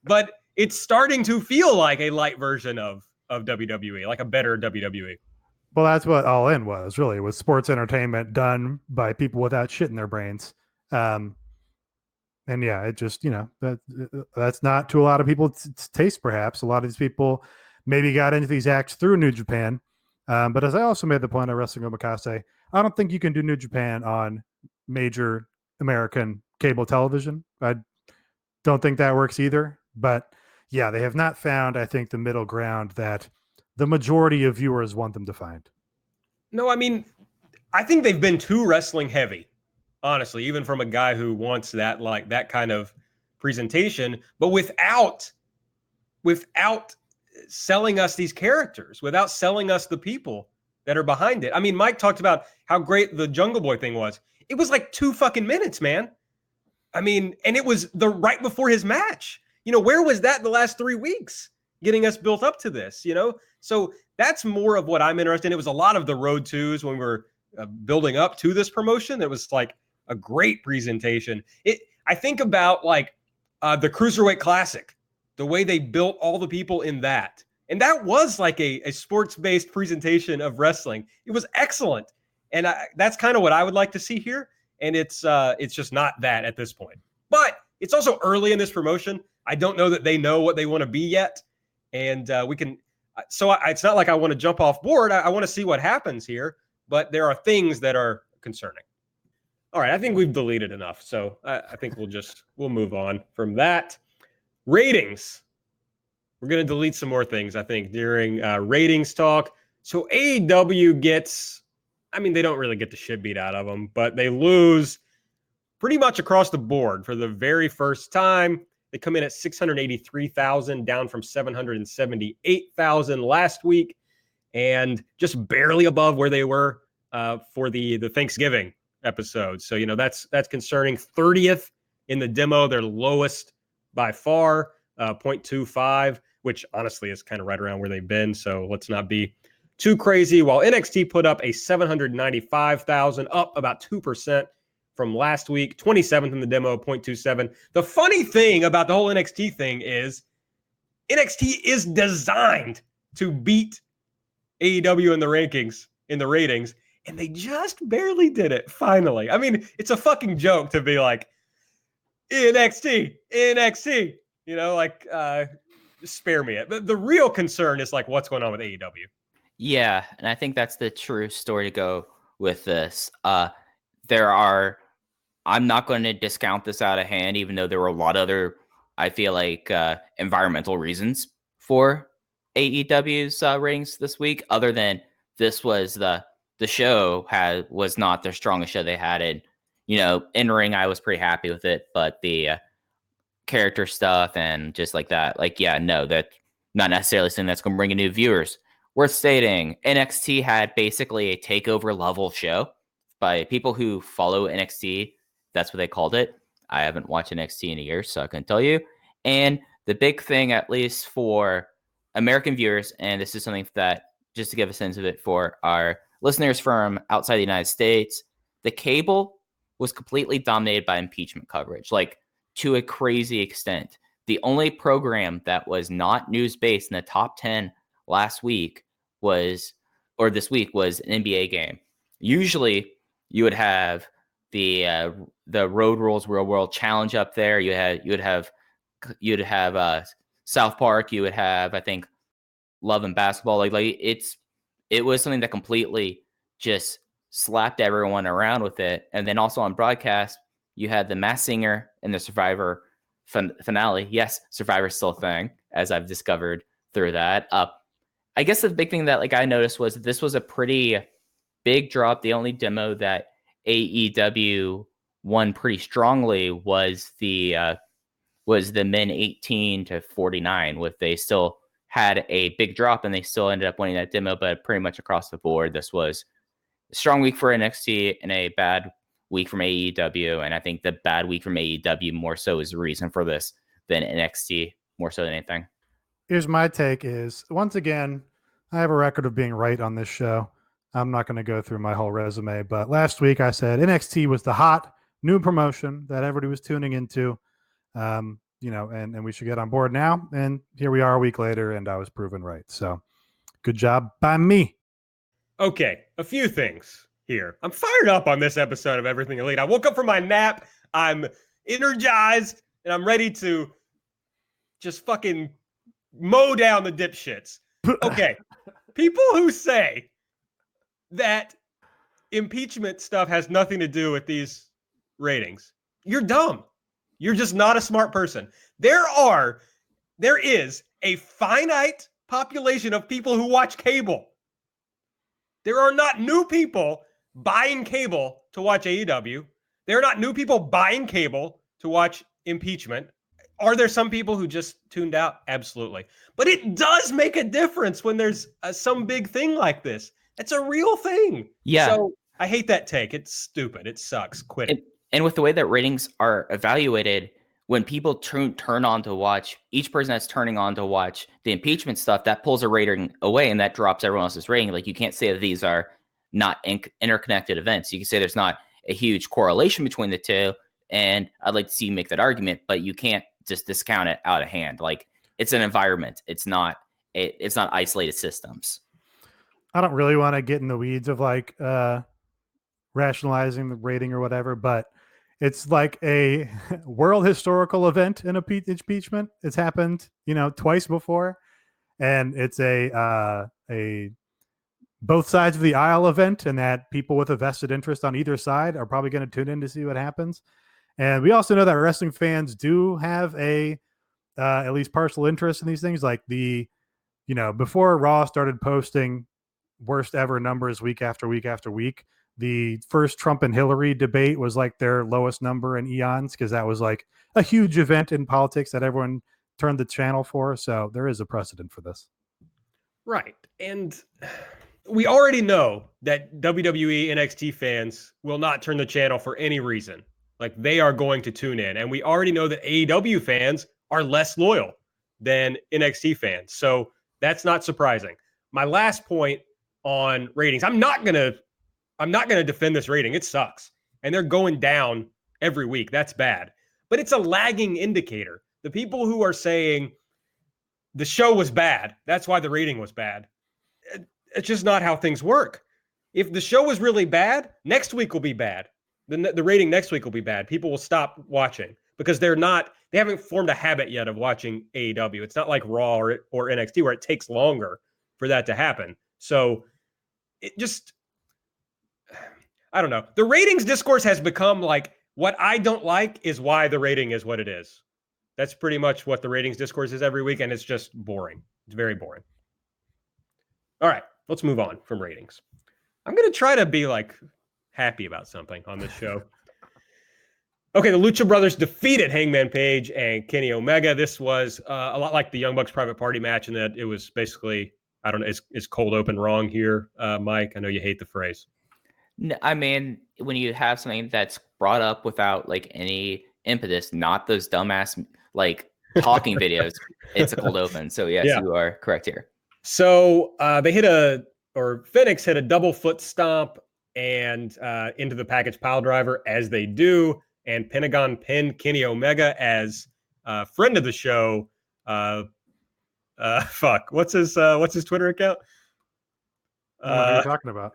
but it's starting to feel like a light version of WWE, like a better WWE. Well, that's what All In was, really. It was sports entertainment done by people without shit in their brains. And yeah, it just, that's not to a lot of people's taste, perhaps. A lot of these people maybe got into these acts through New Japan. But as I also made the point of Wrestling Omakase, I don't think you can do New Japan on major American cable television. I don't think that works either. But yeah, they have not found, I think, the middle ground that the majority of viewers want them to find. No, I mean, I think they've been too wrestling heavy, honestly, even from a guy who wants that, like that kind of presentation, but without selling us these characters, without selling us the people that are behind it. I mean, Mike talked about how great the Jungle Boy thing was. It was like 2 fucking minutes, man. I mean, and it was right before his match. Where was that the last 3 weeks getting us built up to this, So that's more of what I'm interested in. It was a lot of the road twos when we were building up to this promotion. It was like a great presentation. I think about like the Cruiserweight Classic, the way they built all the people in that. And that was like a sports-based presentation of wrestling. It was excellent. And that's kind of what I would like to see here. And it's just not that at this point. But it's also early in this promotion. I don't know that they know what they want to be yet. And we can – so it's not like I want to jump off board. I want to see what happens here. But there are things that are concerning. All right, I think we've deleted enough. So I think we'll move on from that. Ratings. We're going to delete some more things, I think, during ratings talk. So AEW gets, they don't really get the shit beat out of them, but they lose pretty much across the board for the very first time. They come in at 683,000, down from 778,000 last week, and just barely above where they were for the Thanksgiving episode. So, that's concerning. 30th in the demo, their lowest by far, 0.25, which honestly is kind of right around where they've been. So let's not be too crazy. While NXT put up a 795,000, up about 2% from last week, 27th in the demo, 0.27. The funny thing about the whole NXT thing is NXT is designed to beat AEW in the rankings, in the ratings, and they just barely did it, finally. It's a fucking joke to be like, NXT, spare me it. The real concern is like what's going on with AEW. Yeah, and I think that's the true story to go with this. I'm not going to discount this out of hand, even though there were a lot of other, I feel like, environmental reasons for AEW's ratings this week, other than this was the show was not their strongest show they had. And, in ring, I was pretty happy with it, but the character stuff and just like that, that's not necessarily something that's going to bring in new viewers. Worth stating, NXT had basically a takeover level show by people who follow NXT. That's what they called it. I haven't watched NXT in a year, so I couldn't tell you. And the big thing, at least for American viewers, and this is something that, just to give a sense of it for our listeners from outside the United States, the cable was completely dominated by impeachment coverage, like to a crazy extent. The only program that was not news-based in the top 10 last week this week was an NBA game. Usually you would have the Road Rules Real World Challenge up there. You'd have South Park. You would have, I think, Love and Basketball. It was something that completely just slapped everyone around with it. And then also on broadcast, you had the Masked Singer and the Survivor finale. Yes, Survivor's still a thing, as I've discovered through that. I guess the big thing that I noticed was this was a pretty big drop. The only demo that AEW won pretty strongly was the men 18 to 49. With they still had a big drop and they still ended up winning that demo, but pretty much across the board, this was a strong week for NXT and a bad week from AEW. And I think the bad week from AEW more so is the reason for this than NXT, more so than anything. Here's my take is, once again, I have a record of being right on this show. I'm not going to go through my whole resume, but last week I said NXT was the hot new promotion that everybody was tuning into. And we should get on board now. And here we are a week later, and I was proven right. So good job by me. Okay, a few things here. I'm fired up on this episode of Everything Elite. I woke up from my nap. I'm energized, and I'm ready to just fucking mow down the dipshits. Okay, people who say that impeachment stuff has nothing to do with these ratings, you're dumb. You're just not a smart person. There is a finite population of people who watch cable. There are not new people buying cable to watch AEW. There are not new people buying cable to watch impeachment. Are there some people who just tuned out? Absolutely. But it does make a difference when there's some big thing like this. It's a real thing. Yeah. So I hate that take. It's stupid. It sucks. Quit it. And with the way that ratings are evaluated, when people turn on to watch, each person that's turning on to watch the impeachment stuff, that pulls a rating away and that drops everyone else's rating. Like, you can't say that these are not interconnected events. You can say there's not a huge correlation between the two. And I'd like to see you make that argument, but you can't just discount it out of hand. Like, it's an environment. It's not isolated systems. I don't really want to get in the weeds of rationalizing the rating or whatever, but it's like a world historical event in impeachment. It's happened, twice before, and it's a both sides of the aisle event, and that people with a vested interest on either side are probably going to tune in to see what happens. And we also know that wrestling fans do have at least partial interest in these things. Like before Raw started posting worst ever numbers week after week after week, the first Trump and Hillary debate was like their lowest number in eons, because that was like a huge event in politics that everyone turned the channel for. So there is a precedent for this. Right. And we already know that WWE NXT fans will not turn the channel for any reason. Like, they are going to tune in. And we already know that AEW fans are less loyal than NXT fans. So that's not surprising. My last point on ratings, I'm not going to defend this rating. It sucks. And they're going down every week. That's bad. But it's a lagging indicator. The people who are saying the show was bad, that's why the rating was bad, it's just not how things work. If the show was really bad, next week will be bad. The rating next week will be bad. People will stop watching because they haven't formed a habit yet of watching AEW. It's not like Raw or NXT where it takes longer for that to happen. So it just, I don't know. The ratings discourse has become like, what I don't like is why the rating is what it is. That's pretty much what the ratings discourse is every week, and it's just boring. It's very boring. All right, let's move on from ratings. I'm going to try to be happy about something on this show. Okay, the Lucha Brothers defeated Hangman Page and Kenny Omega. This was a lot like the Young Bucks Private Party match, in that it was basically, I don't know, is cold open wrong here, Mike? I know you hate the phrase. No, I mean, when you have something that's brought up without any impetus, not those dumbass talking videos, it's a cold open. So yes, yeah. You are correct here. So they hit a Phoenix hit a double foot stomp and into the package pile driver as they do. And Pentagon pinned Kenny Omega as friend of the show. What's his Twitter account? I don't know who you're talking about.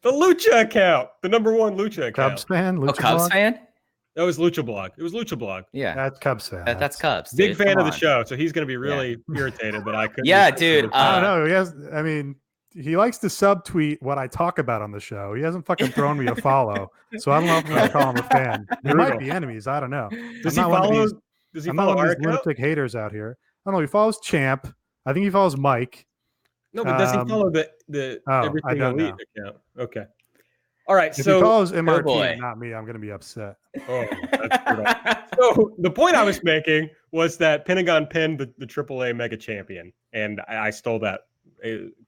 The Lucha account, the #1 Lucha account. Cubs fan? Lucha Cubs blog? fan? That was Lucha Blog. It was Lucha Blog. Yeah. That's Cubs fan. That's Cubs. Big dude. fan Come of the on. show, so he's going to be really irritated that I couldn't. Yeah, dude. I don't know. He likes to subtweet what I talk about on the show. He hasn't fucking thrown me a follow, so I don't know if I'm going to call him a fan. We might be enemies. I don't know. Does he follow? Does he follow our account? Lunatic haters out here. I don't know. He follows Champ. I think he follows Mike. No, but does he follow the Everything Elite account? Okay. All right. If so he follows MRT boy. and not me, I'm going to be upset. Oh, that's brutal. So the point I was making was that Pentagon pinned the AAA Mega Champion, and I stole that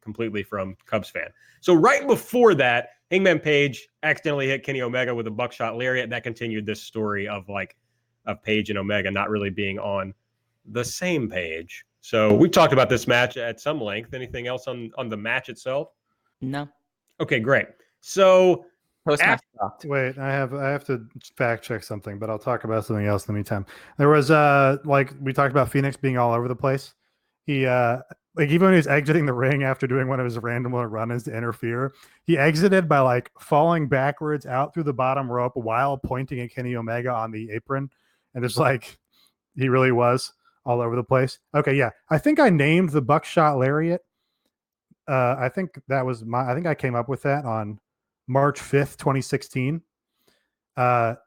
completely from Cubs fan. So right before that, Hangman Page accidentally hit Kenny Omega with a buckshot lariat. That continued this story of Page and Omega not really being on the same page. So we've talked about this match at some length. Anything else on the match itself? No. Okay, great. So Post-match talked. Wait, I have to fact check something, but I'll talk about something else in the meantime. There was we talked about Phoenix being all over the place. He even when he was exiting the ring after doing one of his random run-ins to interfere, he exited by falling backwards out through the bottom rope while pointing at Kenny Omega on the apron, and it's he really was all over the place. Okay, yeah, I think I named the buckshot lariat. I think I came up with that on March 5th, 2016. But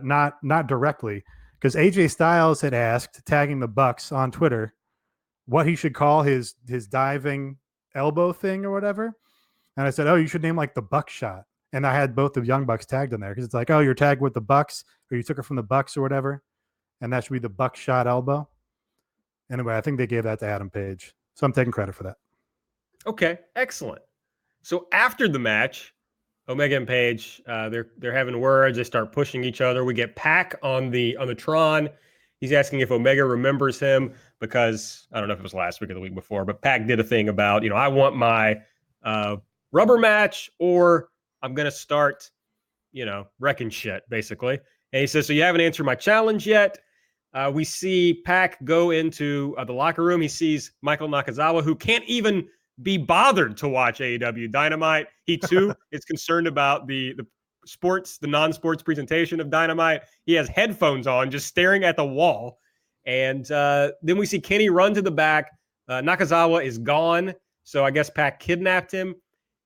not directly, because AJ Styles had asked, tagging the Bucks on Twitter, what he should call his diving elbow thing or whatever. And I said, oh, you should name the buckshot. And I had both the Young Bucks tagged in there because it's oh, you're tagged with the Bucks, or you took it from the Bucks or whatever. And that should be the buckshot elbow. Anyway, I think they gave that to Adam Page. So I'm taking credit for that. Okay, excellent. So after the match, Omega and Page, they're having words. They start pushing each other. We get Pac on the Tron. He's asking if Omega remembers him because I don't know if it was last week or the week before, but Pac did a thing about, I want my rubber match or I'm going to start, wrecking shit, basically. And he says, so you haven't answered my challenge yet. We see Pac go into the locker room. He sees Michael Nakazawa, who can't even be bothered to watch AEW Dynamite. He too is concerned about the non-sports presentation of Dynamite. He has headphones on, just staring at the wall. And then we see Kenny run to the back. Nakazawa is gone. So I guess Pac kidnapped him.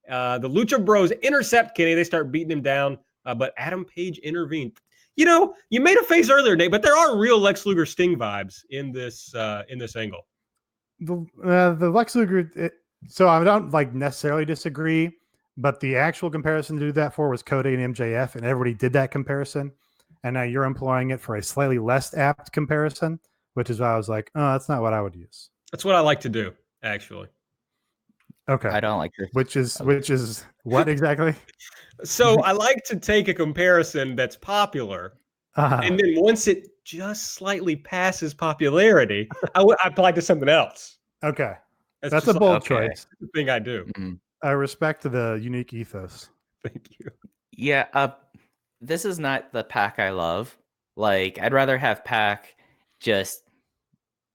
The Lucha Bros intercept Kenny. They start beating him down. But Adam Page intervened. You made a face earlier, Nate, but there are real Lex Luger Sting vibes in this angle. The Lex Luger... So I don't necessarily disagree, but the actual comparison to do that for was Cody and MJF, and everybody did that comparison. And now you're employing it for a slightly less apt comparison, which is why I was oh, that's not what I would use. That's what I like to do, actually. Okay. I don't like this. Which is what exactly? So I like to take a comparison that's popular, and then once it just slightly passes popularity, I apply to something else. Okay. That's a bold choice. The thing I do. Mm-hmm. I respect the unique ethos. Thank you. Yeah, this is not the Pac I love. I'd rather have Pac just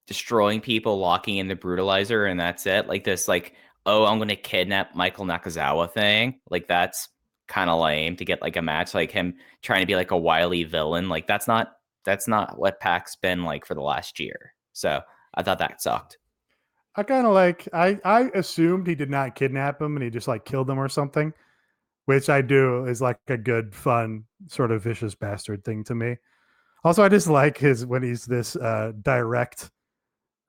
destroying people, locking in the brutalizer, and that's it. Oh, I'm going to kidnap Michael Nakazawa thing. That's kind of lame to get a match him trying to be a wily villain. That's not what Pac's been for the last year. So I thought that sucked. I kind of I assumed he did not kidnap him and he just killed him or something, which I do is a good, fun, sort of vicious bastard thing to me. Also, I just when he's this direct,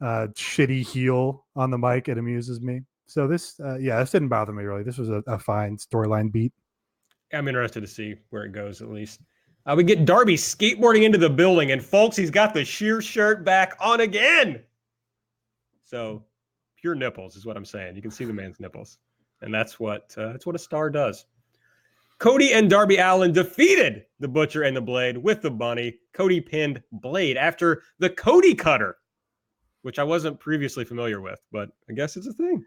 shitty heel on the mic. It amuses me. So this didn't bother me really. This was a fine storyline beat. I'm interested to see where it goes at least. We get Darby skateboarding into the building, and folks, he's got the sheer shirt back on again. So pure nipples is what I'm saying. You can see the man's nipples, and that's what a star does. Cody and Darby Allin defeated the Butcher and the Blade with the Bunny. Cody pinned Blade after the Cody Cutter, which I wasn't previously familiar with, but I guess it's a thing.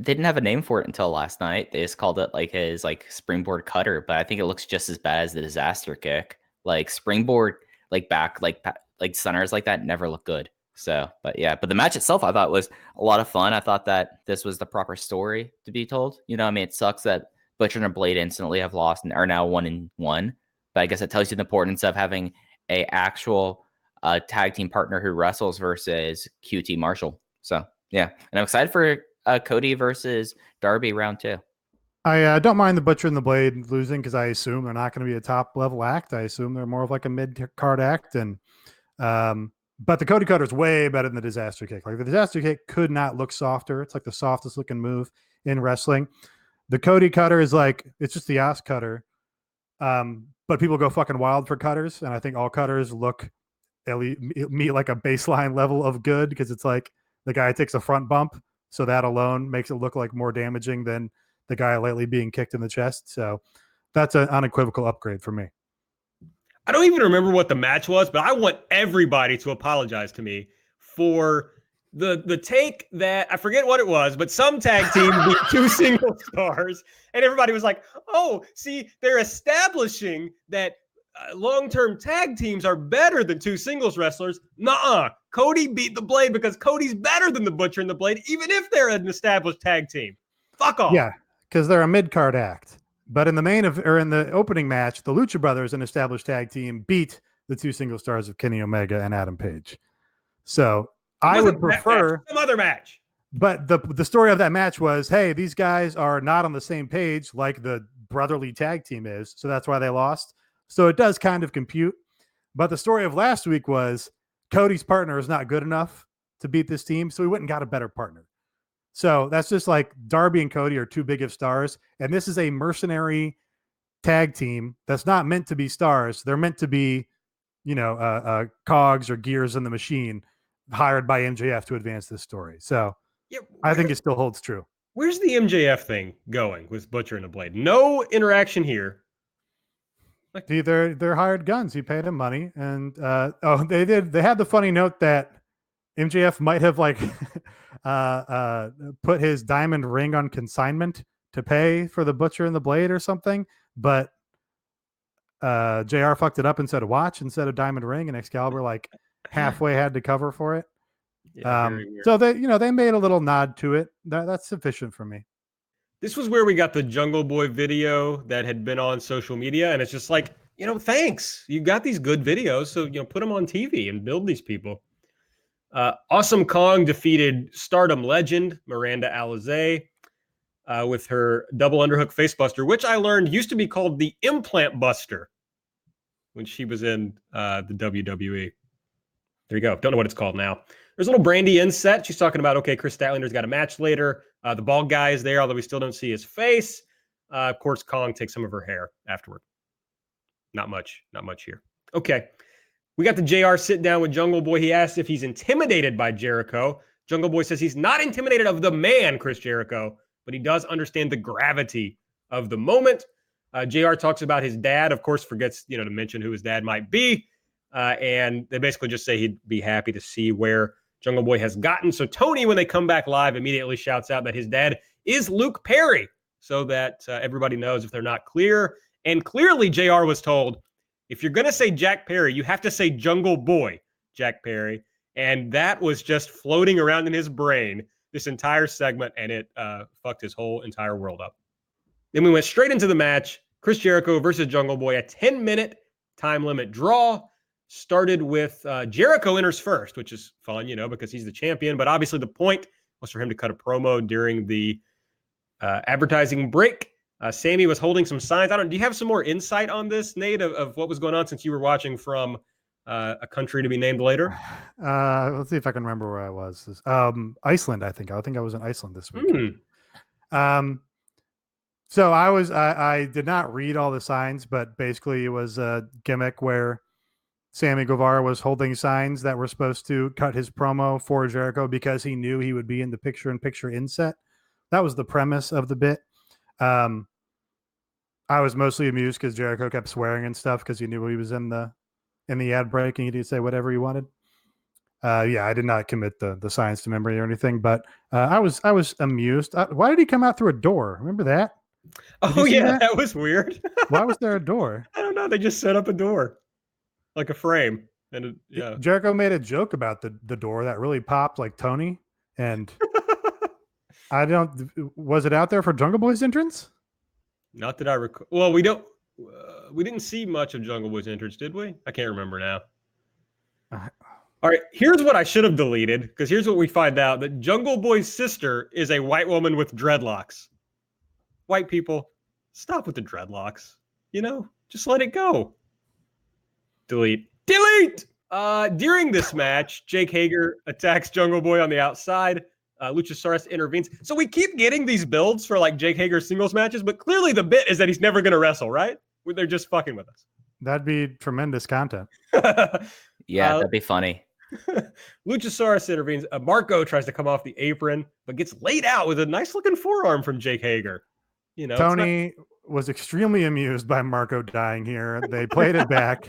didn't have a name for it until last night. They just called it like his like springboard cutter, but I think it looks just as bad as the disaster kick. Like springboard, like back, like centers like that never look good. So, but yeah, but the match itself I thought was a lot of fun. I thought that this was the proper story to be told. You know, I mean, it sucks that Butcher and Blade instantly have lost and are now 1-1, but I guess it tells you the importance of having a actual tag team partner who wrestles versus QT Marshall. So yeah, and I'm excited for Cody versus Darby round 2. I don't mind the Butcher and the Blade losing because I assume they're not going to be a top level act. I assume they're more of like a mid card act, and but the Cody Cutter is way better than the Disaster Kick. Like the Disaster Kick could not look softer. It's like the softest looking move in wrestling. The Cody Cutter is like it's just the ass cutter, but people go fucking wild for cutters, and I think all cutters look meet like a baseline level of good because it's like the guy takes a front bump, so that alone makes it look like more damaging than the guy lately being kicked in the chest. So that's an unequivocal upgrade for me. I don't even remember what the match was, but I want everybody to apologize to me for the take that I forget what it was, but some tag team beat 2 single stars, and everybody was like, "Oh, see, they're establishing that long-term tag teams are better than 2 singles wrestlers." Nuh-uh. Cody beat the Blade because Cody's better than the Butcher and the Blade, even if they're an established tag team. Fuck off. Yeah, because they're a mid-card act. But in the in the opening match, the Lucha Brothers, an established tag team, beat the 2 single stars of Kenny Omega and Adam Page. So I would prefer some other match. But the story of that match was, hey, these guys are not on the same page like the brotherly tag team is, so that's why they lost. So it does kind of compute. But the story of last week was Cody's partner is not good enough to beat this team, so he went and got a better partner. So that's just like Darby and Cody are too big of stars. And this is a mercenary tag team that's not meant to be stars. They're meant to be, cogs or gears in the machine hired by MJF to advance this story. So yeah, I think it still holds true. Where's the MJF thing going with Butcher and the Blade? No interaction here. They're hired guns. He paid him money. And they had the funny note that MJF might have put his diamond ring on consignment to pay for the Butcher and the Blade or something, but JR fucked it up and said a watch instead of diamond ring, and Excalibur halfway had to cover for it. Yeah, so they made a little nod to it. That's sufficient for me. This was where we got the Jungle Boy video that had been on social media, and it's just like, thanks. You got these good videos, so put them on TV and build these people. Awesome Kong defeated Stardom legend Miranda Alizé with her double underhook facebuster, which I learned used to be called the Implant Buster when she was in the WWE. There you go. Don't know what it's called now. There's a little Brandy inset. She's talking about, okay, Chris Statlander's got a match later. The bald guy is there, although we still don't see his face. Of course, Kong takes some of her hair afterward. Not much here. Okay. We got the JR sit down with Jungle Boy. He asks if he's intimidated by Jericho. Jungle Boy says he's not intimidated of the man, Chris Jericho, but he does understand the gravity of the moment. JR talks about his dad, of course, forgets, to mention who his dad might be. And they basically just say he'd be happy to see where Jungle Boy has gotten. So Tony, when they come back live, immediately shouts out that his dad is Luke Perry, so that everybody knows if they're not clear. And clearly JR was told, if you're going to say Jack Perry, you have to say Jungle Boy Jack Perry. And that was just floating around in his brain this entire segment, and it fucked his whole entire world up. Then we went straight into the match. Chris Jericho versus Jungle Boy, a 10-minute time limit draw. Started with Jericho enters first, which is fun, because he's the champion. But obviously the point was for him to cut a promo during the advertising break. Sammy was holding some signs. Do you have some more insight on this, Nate, of what was going on since you were watching from a country to be named later? Let's see if I can remember where I was. Iceland, I think. I think I was in Iceland this week. So I did not read all the signs, but basically it was a gimmick where Sammy Guevara was holding signs that were supposed to cut his promo for Jericho because he knew he would be in the picture-in-picture inset. That was the premise of the bit. I was mostly amused because Jericho kept swearing and stuff because he knew he was in the ad break and he could say whatever he wanted. Yeah, I did not commit the science to memory or anything, but I was amused. Why did he come out through a door? Remember that? Did Oh you see yeah, that? that was weird. Why was there a door? I don't know. They just set up a door, like a frame, and yeah. Jericho made a joke about the door that really popped like Tony, and I don't. Was it out there for Jungle Boy's entrance? Not that I recall. Well, we don't. We didn't see much of Jungle Boy's entrance, did we? I can't remember now. All right, here's what I should have deleted, because here's what we find out: that Jungle Boy's sister is a white woman with dreadlocks. White people, stop with the dreadlocks. Just let it go. Delete. Delete! During this match, Jake Hager attacks Jungle Boy on the outside. Luchasaurus intervenes. So we keep getting these builds for like Jake Hager singles matches, but clearly the bit is that he's never going to wrestle, right? They're just fucking with us. That'd be tremendous content. Yeah, that'd be funny. Luchasaurus intervenes. Marco tries to come off the apron, but gets laid out with a nice looking forearm from Jake Hager. Tony was extremely amused by Marco dying here. They played it back.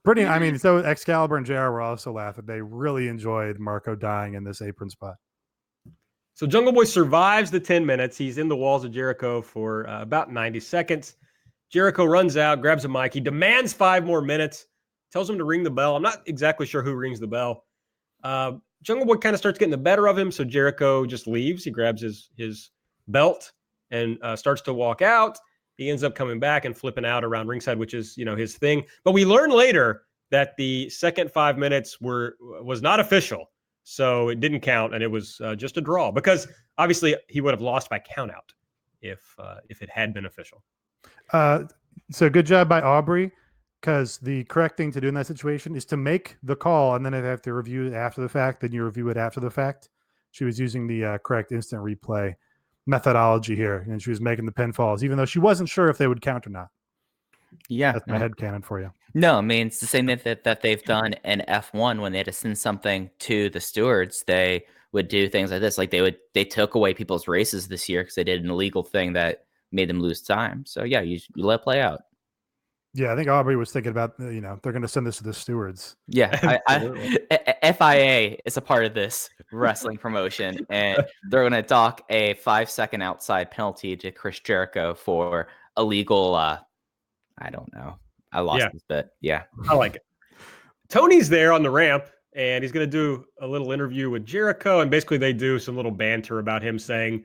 So Excalibur and JR were also laughing. They really enjoyed Marco dying in this apron spot. So Jungle Boy survives the 10 minutes. He's in the walls of Jericho for about 90 seconds. Jericho runs out, grabs a mic. He demands 5 more minutes, tells him to ring the bell. I'm not exactly sure who rings the bell. Jungle Boy kind of starts getting the better of him, so Jericho just leaves. He grabs his belt and starts to walk out. He ends up coming back and flipping out around ringside, which is, his thing. But we learn later that the second 5 minutes was not official. So it didn't count, and it was just a draw, because obviously he would have lost by countout if it had been official. So good job by Aubrey, because the correct thing to do in that situation is to make the call, and then if they have to review it after the fact, then you review it after the fact. She was using the correct instant replay methodology here, and she was making the pinfalls, even though she wasn't sure if they would count or not. Yeah, that's my headcanon for you. No, I mean, it's the same thing that they've done in F1 when they had to send something to the stewards. They would do things like this. Like they took away people's races this year because they did an illegal thing that made them lose time. So yeah, you let it play out. Yeah, I think Aubrey was thinking about, they're going to send this to the stewards. Yeah, FIA is a part of this wrestling promotion, and they're going to dock a 5-second outside penalty to Chris Jericho for illegal. I don't know. I lost this bit. Yeah. I like it. Tony's there on the ramp, and he's going to do a little interview with Jericho, and basically they do some little banter about him saying,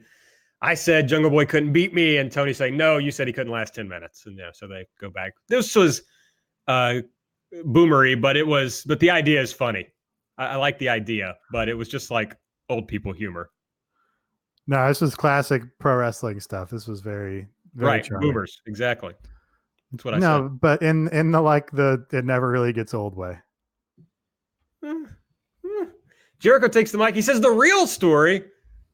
I said Jungle Boy couldn't beat me, and Tony saying, no, you said he couldn't last 10 minutes. And so they go back. This was boomery, but the idea is funny. I like the idea, but it was just like old people humor. No, this was classic pro wrestling stuff. This was very, very right. charming. Boomers. Exactly. That's what I said. No, but in the it never really gets old way. Jericho takes the mic. He says the real story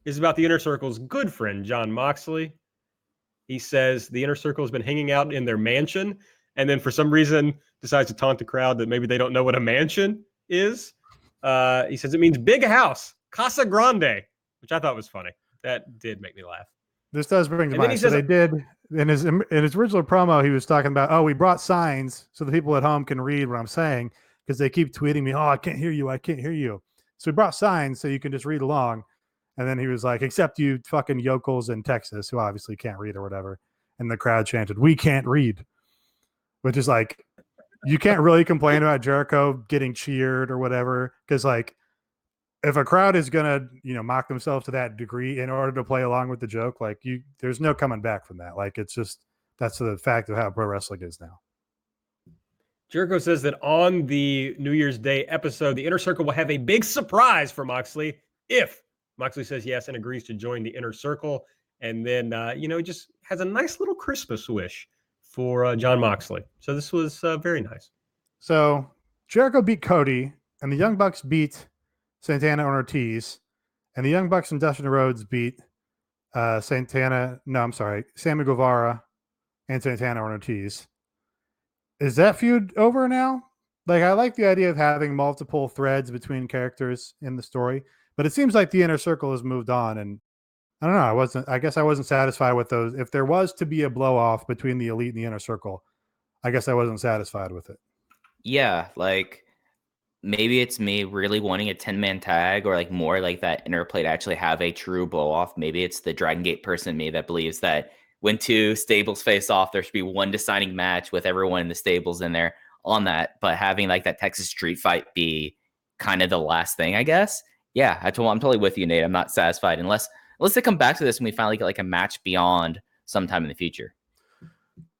is about the Inner Circle's good friend, Jon Moxley. He says the Inner Circle has been hanging out in their mansion, and then for some reason decides to taunt the crowd that maybe they don't know what a mansion is. He says it means big house, Casa Grande, which I thought was funny. That did make me laugh. This does bring to mind. So they did in his original promo, he was talking about, we brought signs so the people at home can read what I'm saying, because they keep tweeting me, I can't hear you. I can't hear you. So we brought signs so you can just read along. And then he was like, except you fucking yokels in Texas who obviously can't read or whatever. And the crowd chanted, we can't read, which is like, you can't really complain about Jericho getting cheered or whatever. Because like, if a crowd is going to, mock themselves to that degree in order to play along with the joke, like there's no coming back from that. Like, it's just, that's the fact of how pro wrestling is now. Jericho says that on the New Year's Day episode, the Inner Circle will have a big surprise for Moxley if Moxley says yes and agrees to join the Inner Circle. And then, he just has a nice little Christmas wish for Jon Moxley. So this was very nice. So Jericho beat Cody, and the Young Bucks beat Santana and Ortiz, and the Young Bucks and Dustin Rhodes beat Sammy Guevara and Santana and Ortiz. Is that feud over now? Like, I like the idea of having multiple threads between characters in the story, but it seems like the Inner Circle has moved on, and I don't know. I guess I wasn't satisfied with those. If there was to be a blow off between the Elite and the Inner Circle, I guess I wasn't satisfied with it. Yeah, like maybe it's me really wanting a 10-man tag or like more like that interplay to actually have a true blow off. Maybe it's the Dragon Gate person in me that believes that when two stables face off, there should be one deciding match with everyone in the stables in there on that. But having like that Texas street fight be kind of the last thing, I guess. Yeah, I'm totally with you, Nate. I'm not satisfied unless they come back to this and we finally get like a match beyond sometime in the future.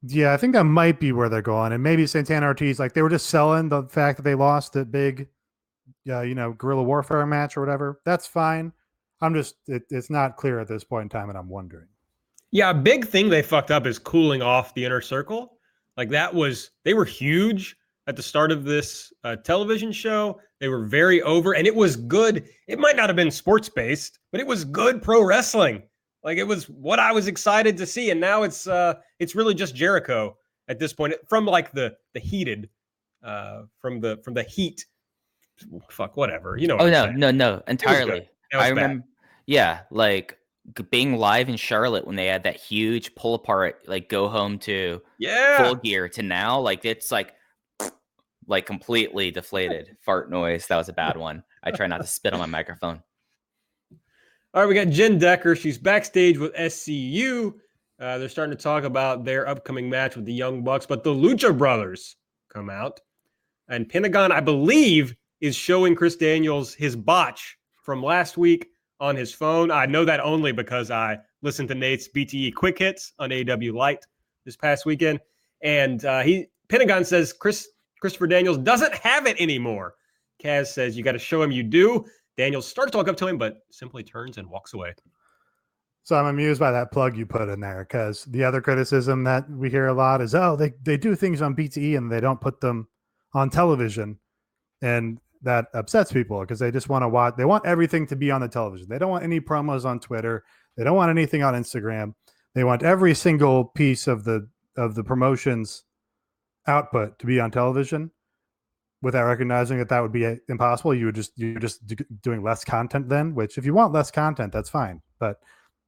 Yeah, I think that might be where they're going. And maybe Santana Ortiz, like they were just selling the fact that they lost that big, guerrilla warfare match or whatever. That's fine. I'm just, it's not clear at this point in time, and I'm wondering. Yeah, a big thing they fucked up is cooling off the Inner Circle. Like they were huge at the start of this television show. They were very over, and it was good. It might not have been sports-based, but it was good pro wrestling. Like it was what I was excited to see, and now it's really just Jericho at this point. From like the heated, from the heat. Fuck whatever, you know. What No, entirely. I remember, like being live in Charlotte when they had that huge pull apart, like go home to Full Gear to now, like it's like completely deflated. Fart noise. That was a bad one. I try not to spit on my microphone. All right, we got Jen Decker. She's backstage with SCU. They're starting to talk about their upcoming match with the Young Bucks, but the Lucha Brothers come out. And Pentagon, I believe, is showing Chris Daniels his botch from last week on his phone. I know that only because I listened to Nate's BTE Quick Hits on AEW Light this past weekend. And Pentagon says Christopher Daniels doesn't have it anymore. Kaz says you got to show him you do. Daniels starts to walk up to him, but simply turns and walks away. So I'm amused by that plug you put in there, because the other criticism that we hear a lot is, they do things on BTE and they don't put them on television. And that upsets people because they just want to watch. They want everything to be on the television. They don't want any promos on Twitter. They don't want anything on Instagram. They want every single piece of the promotion's output to be on television. Without recognizing that would be impossible, you're just doing less content then. Which, if you want less content, that's fine. But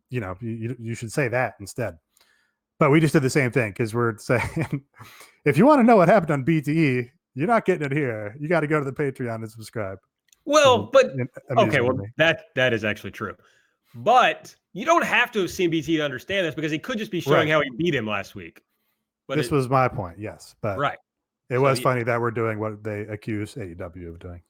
you should say that instead. But we just did the same thing because we're saying, if you want to know what happened on BTE, you're not getting it here. You got to go to the Patreon and subscribe. Well, but okay, well that is actually true. But you don't have to have seen BTE to understand this, because he could just be showing how he beat him last week. But this was my point, yes. But right. It was funny that we're doing what they accuse AEW of doing.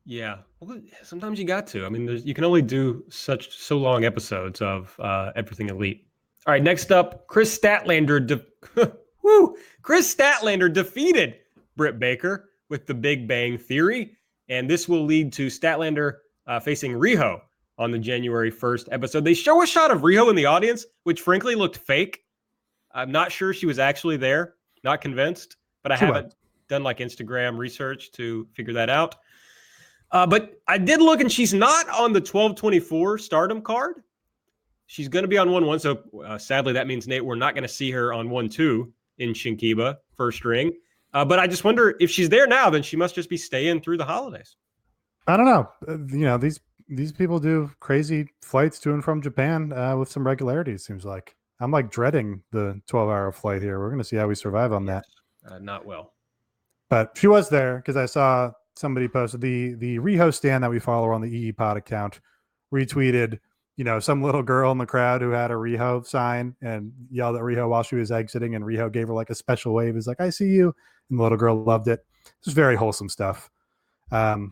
Yeah. Well, sometimes you got to. I mean, you can only do so long episodes of Everything Elite. All right, next up, Chris Statlander defeated Britt Baker with the Big Bang Theory, and this will lead to Statlander facing Riho on the January 1st episode. They show a shot of Riho in the audience, which frankly looked fake. I'm not sure she was actually there. Not convinced. But I haven't done like Instagram research to figure that out. But I did look, and she's not on the 12/24 Stardom card. She's going to be on 1/1. So sadly, that means, Nate, we're not going to see her on 1/2 in Shinkiba first ring. But I just wonder if she's there now, then she must just be staying through the holidays. I don't know. These people do crazy flights to and from Japan with some regularity, it seems like. I'm like dreading the 12-hour flight here. We're going to see how we survive on that. Not well. But she was there because I saw somebody posted the Riho stand that we follow on the EE Pod account retweeted, some little girl in the crowd who had a Riho sign and yelled at Riho while she was exiting, and Riho gave her like a special wave. It's like, I see you. And the little girl loved it. It's very wholesome stuff. But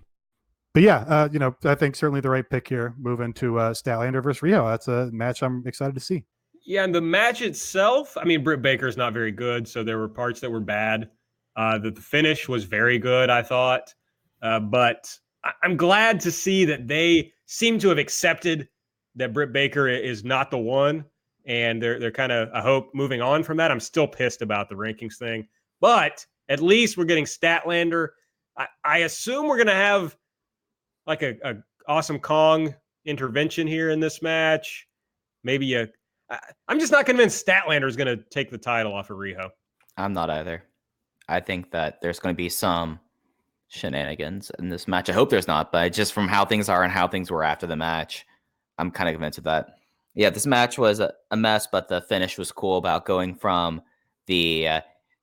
yeah, I think certainly the right pick here, moving to Statlander versus Riho. That's a match I'm excited to see. Yeah, and the match itself, I mean, Britt Baker's not very good, so there were parts that were bad. The finish was very good, I thought. But I'm glad to see that they seem to have accepted that Britt Baker is not the one, and they're kind of, I hope, moving on from that. I'm still pissed about the rankings thing, but at least we're getting Statlander. I assume we're going to have like a Awesome Kong intervention here in this match. Maybe I'm just not convinced Statlander is going to take the title off of Riho. I'm not either. I think that there's going to be some shenanigans in this match. I hope there's not, but just from how things are and how things were after the match, I'm kind of convinced of that. Yeah, this match was a mess, but the finish was cool about going from the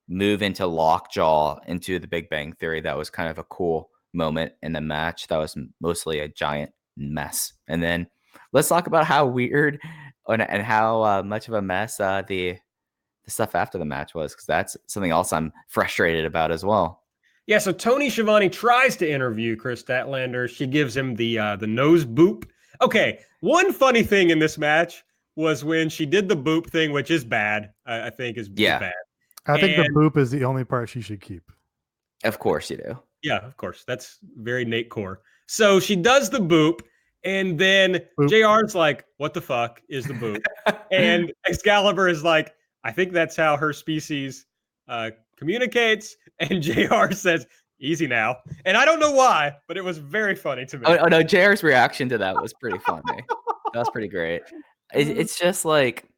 move into Lockjaw into the Big Bang Theory. That was kind of a cool moment in the match that was mostly a giant mess. And then let's talk about how weird and how much of a mess the stuff after the match was, because that's something else I'm frustrated about as well. Yeah, so Tony Schiavone tries to interview Chris Statlander. She gives him the nose boop. Okay, one funny thing in this match was when she did the boop thing, which is bad. I think is bad. I think the boop is the only part she should keep. Of course you do. Yeah, of course. That's very Nate Core. So she does the boop, and then JR's like, what the fuck is the boop? And Excalibur is like, I think that's how her species communicates. And JR says, easy now. And I don't know why, but it was very funny to me. Oh no, JR's reaction to that was pretty funny. That was pretty great. It's just like,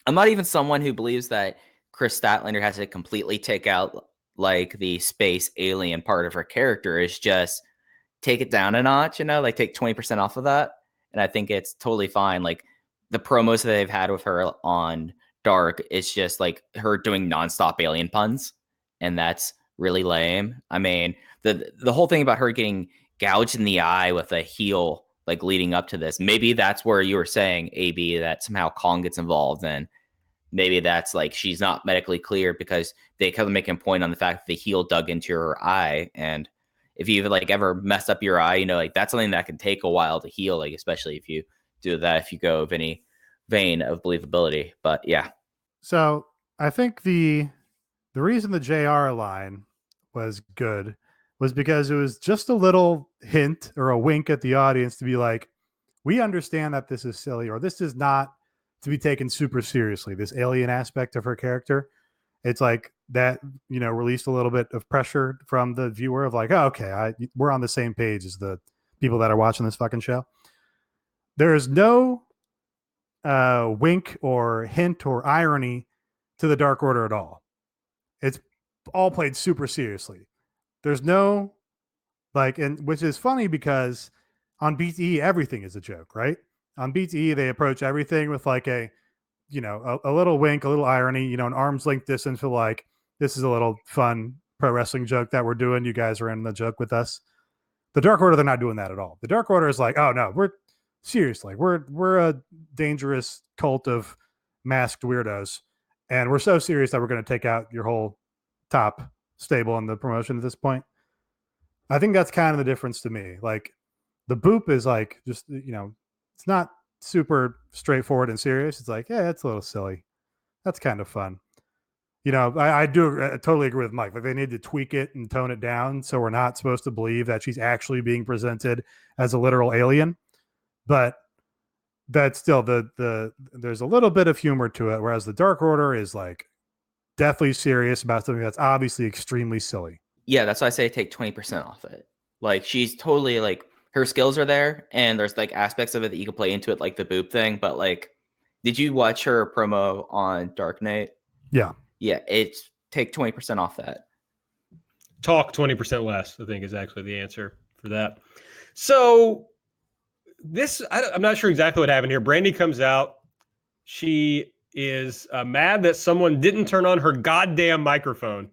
I'm not even someone who believes that Chris Statlander has to completely take out like the space alien part of her character. Is just take it down a notch, like take 20% off of that. And I think it's totally fine. Like the promos that they've had with her on Dark, it's just like her doing nonstop alien puns. And that's really lame. I mean, the whole thing about her getting gouged in the eye with a heel, like leading up to this, maybe that's where you were saying, AB, that somehow Kong gets involved in. Maybe that's like she's not medically clear because they kind of make a point on the fact that the heel dug into her eye. And if you've like ever messed up your eye, like that's something that can take a while to heal, like especially if you do that, if you go of any vein of believability. But yeah. So I think the reason the JR line was good was because it was just a little hint or a wink at the audience to be like, we understand that this is silly, or this is not to be taken super seriously, this alien aspect of her character. It's like that, released a little bit of pressure from the viewer of like, oh, okay, we're on the same page as the people that are watching this fucking show. There is no wink or hint or irony to the Dark Order at all. It's all played super seriously. There's no and which is funny because on BTE, everything is a joke, right? On BTE, they approach everything with like a little wink, a little irony, an arm's length distance for like, this is a little fun pro wrestling joke that we're doing. You guys are in the joke with us. The Dark Order, they're not doing that at all. The Dark Order is like, oh no, we're a dangerous cult of masked weirdos. And we're so serious that we're going to take out your whole top stable in the promotion at this point. I think that's kind of the difference to me. Like the boop is like, just, it's not super straightforward and serious. It's like, yeah, that's a little silly. That's kind of fun. I totally agree with Mike. Like they need to tweak it and tone it down so we're not supposed to believe that she's actually being presented as a literal alien. But that's still there's a little bit of humor to it, whereas the Dark Order is like definitely serious about something that's obviously extremely silly. Yeah, that's why I say take 20% off it. Like she's totally like, her skills are there, and there's like aspects of it that you can play into it, like the boop thing. But like, did you watch her promo on Dark Knight? Yeah. Yeah, it's take 20% off that. Talk 20% less, I think, is actually the answer for that. So I'm not sure exactly what happened here. Brandy comes out. She is mad that someone didn't turn on her goddamn microphone.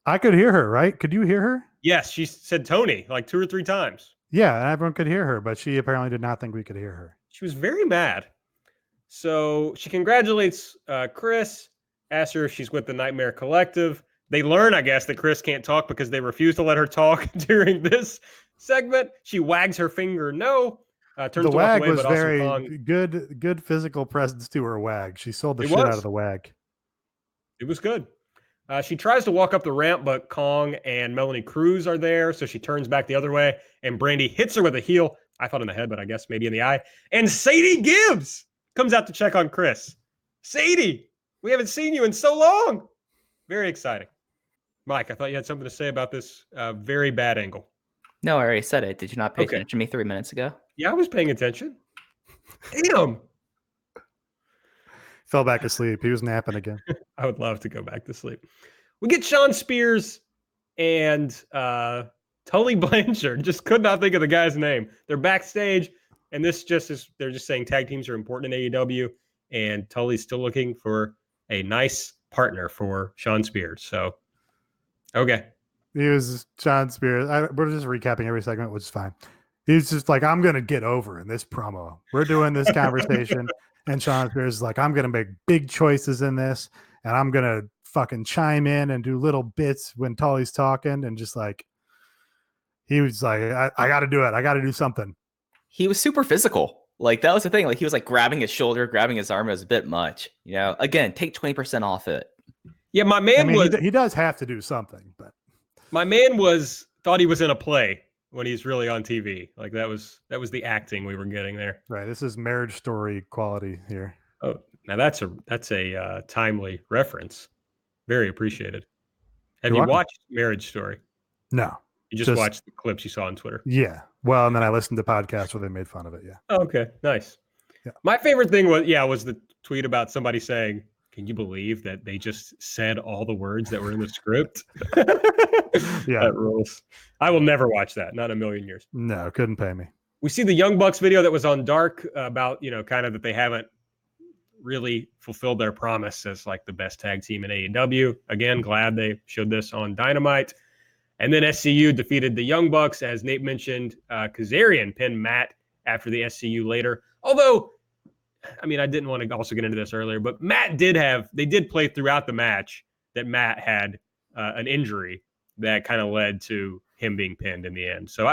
I could hear her, right? Could you hear her? Yes, she said Tony like 2 or 3 times. Yeah, everyone could hear her, but she apparently did not think we could hear her. She was very mad. So she congratulates Chris, asks her if she's with the Nightmare Collective. They learn, I guess, that Chris can't talk because they refuse to let her talk during this segment. She wags her finger no. Turns the wag away, was but very Kong, good physical presence to her wag. She sold the shit out of the wag. It was good. She tries to walk up the ramp, but Kong and Melanie Cruz are there, so she turns back the other way, and Brandy hits her with a heel. I thought in the head, but I guess maybe in the eye. And Sadie Gibbs comes out to check on Chris. Sadie, we haven't seen you in so long. Very exciting. Mike, I thought you had something to say about this very bad angle. No, I already said it. Did you not pay attention to me 3 minutes ago? Yeah, I was paying attention. Damn. Fell back asleep. He was napping again. I would love to go back to sleep. We get Shawn Spears and Tully Blanchard. Just could not think of the guy's name. They're backstage, and this just is, they're just saying tag teams are important in AEW, and Tully's still looking for a nice partner for Shawn Spears. So, okay. He was Sean Spears. We're just recapping every segment, which is fine. He's just like, I'm going to get over in this promo. We're doing this conversation. And Sean Spears is like, I'm going to make big choices in this. And I'm going to fucking chime in and do little bits when Tully's talking. And just like, he was like, I got to do it. I got to do something. He was super physical. Like, that was the thing. Like, he was like grabbing his shoulder, grabbing his arm. It was a bit much. You know, again, take 20% off it. Yeah, my man he does have to do something, but my man thought he was in a play when he's really on TV. Like that was the acting we were getting there. Right. This is Marriage Story quality here. Oh, now that's a timely reference. Very appreciated. Have you watched Marriage Story? No. You just watched the clips you saw on Twitter? Yeah. Well, and then I listened to podcasts where they made fun of it. Yeah. Oh, okay. Nice. Yeah. My favorite thing was the tweet about somebody saying, "Can you believe that they just said all the words that were in the script?" Yeah. That rules. I will never watch that. Not in a million years. No, couldn't pay me. We see the Young Bucks video that was on Dark about, kind of that they haven't really fulfilled their promise as like the best tag team in AEW. Again, glad they showed this on Dynamite. And then SCU defeated the Young Bucks, as Nate mentioned. Kazarian pinned Matt after the SCU later. Although, I mean, I didn't want to also get into this earlier, but they did play throughout the match that Matt had an injury that kind of led to him being pinned in the end. So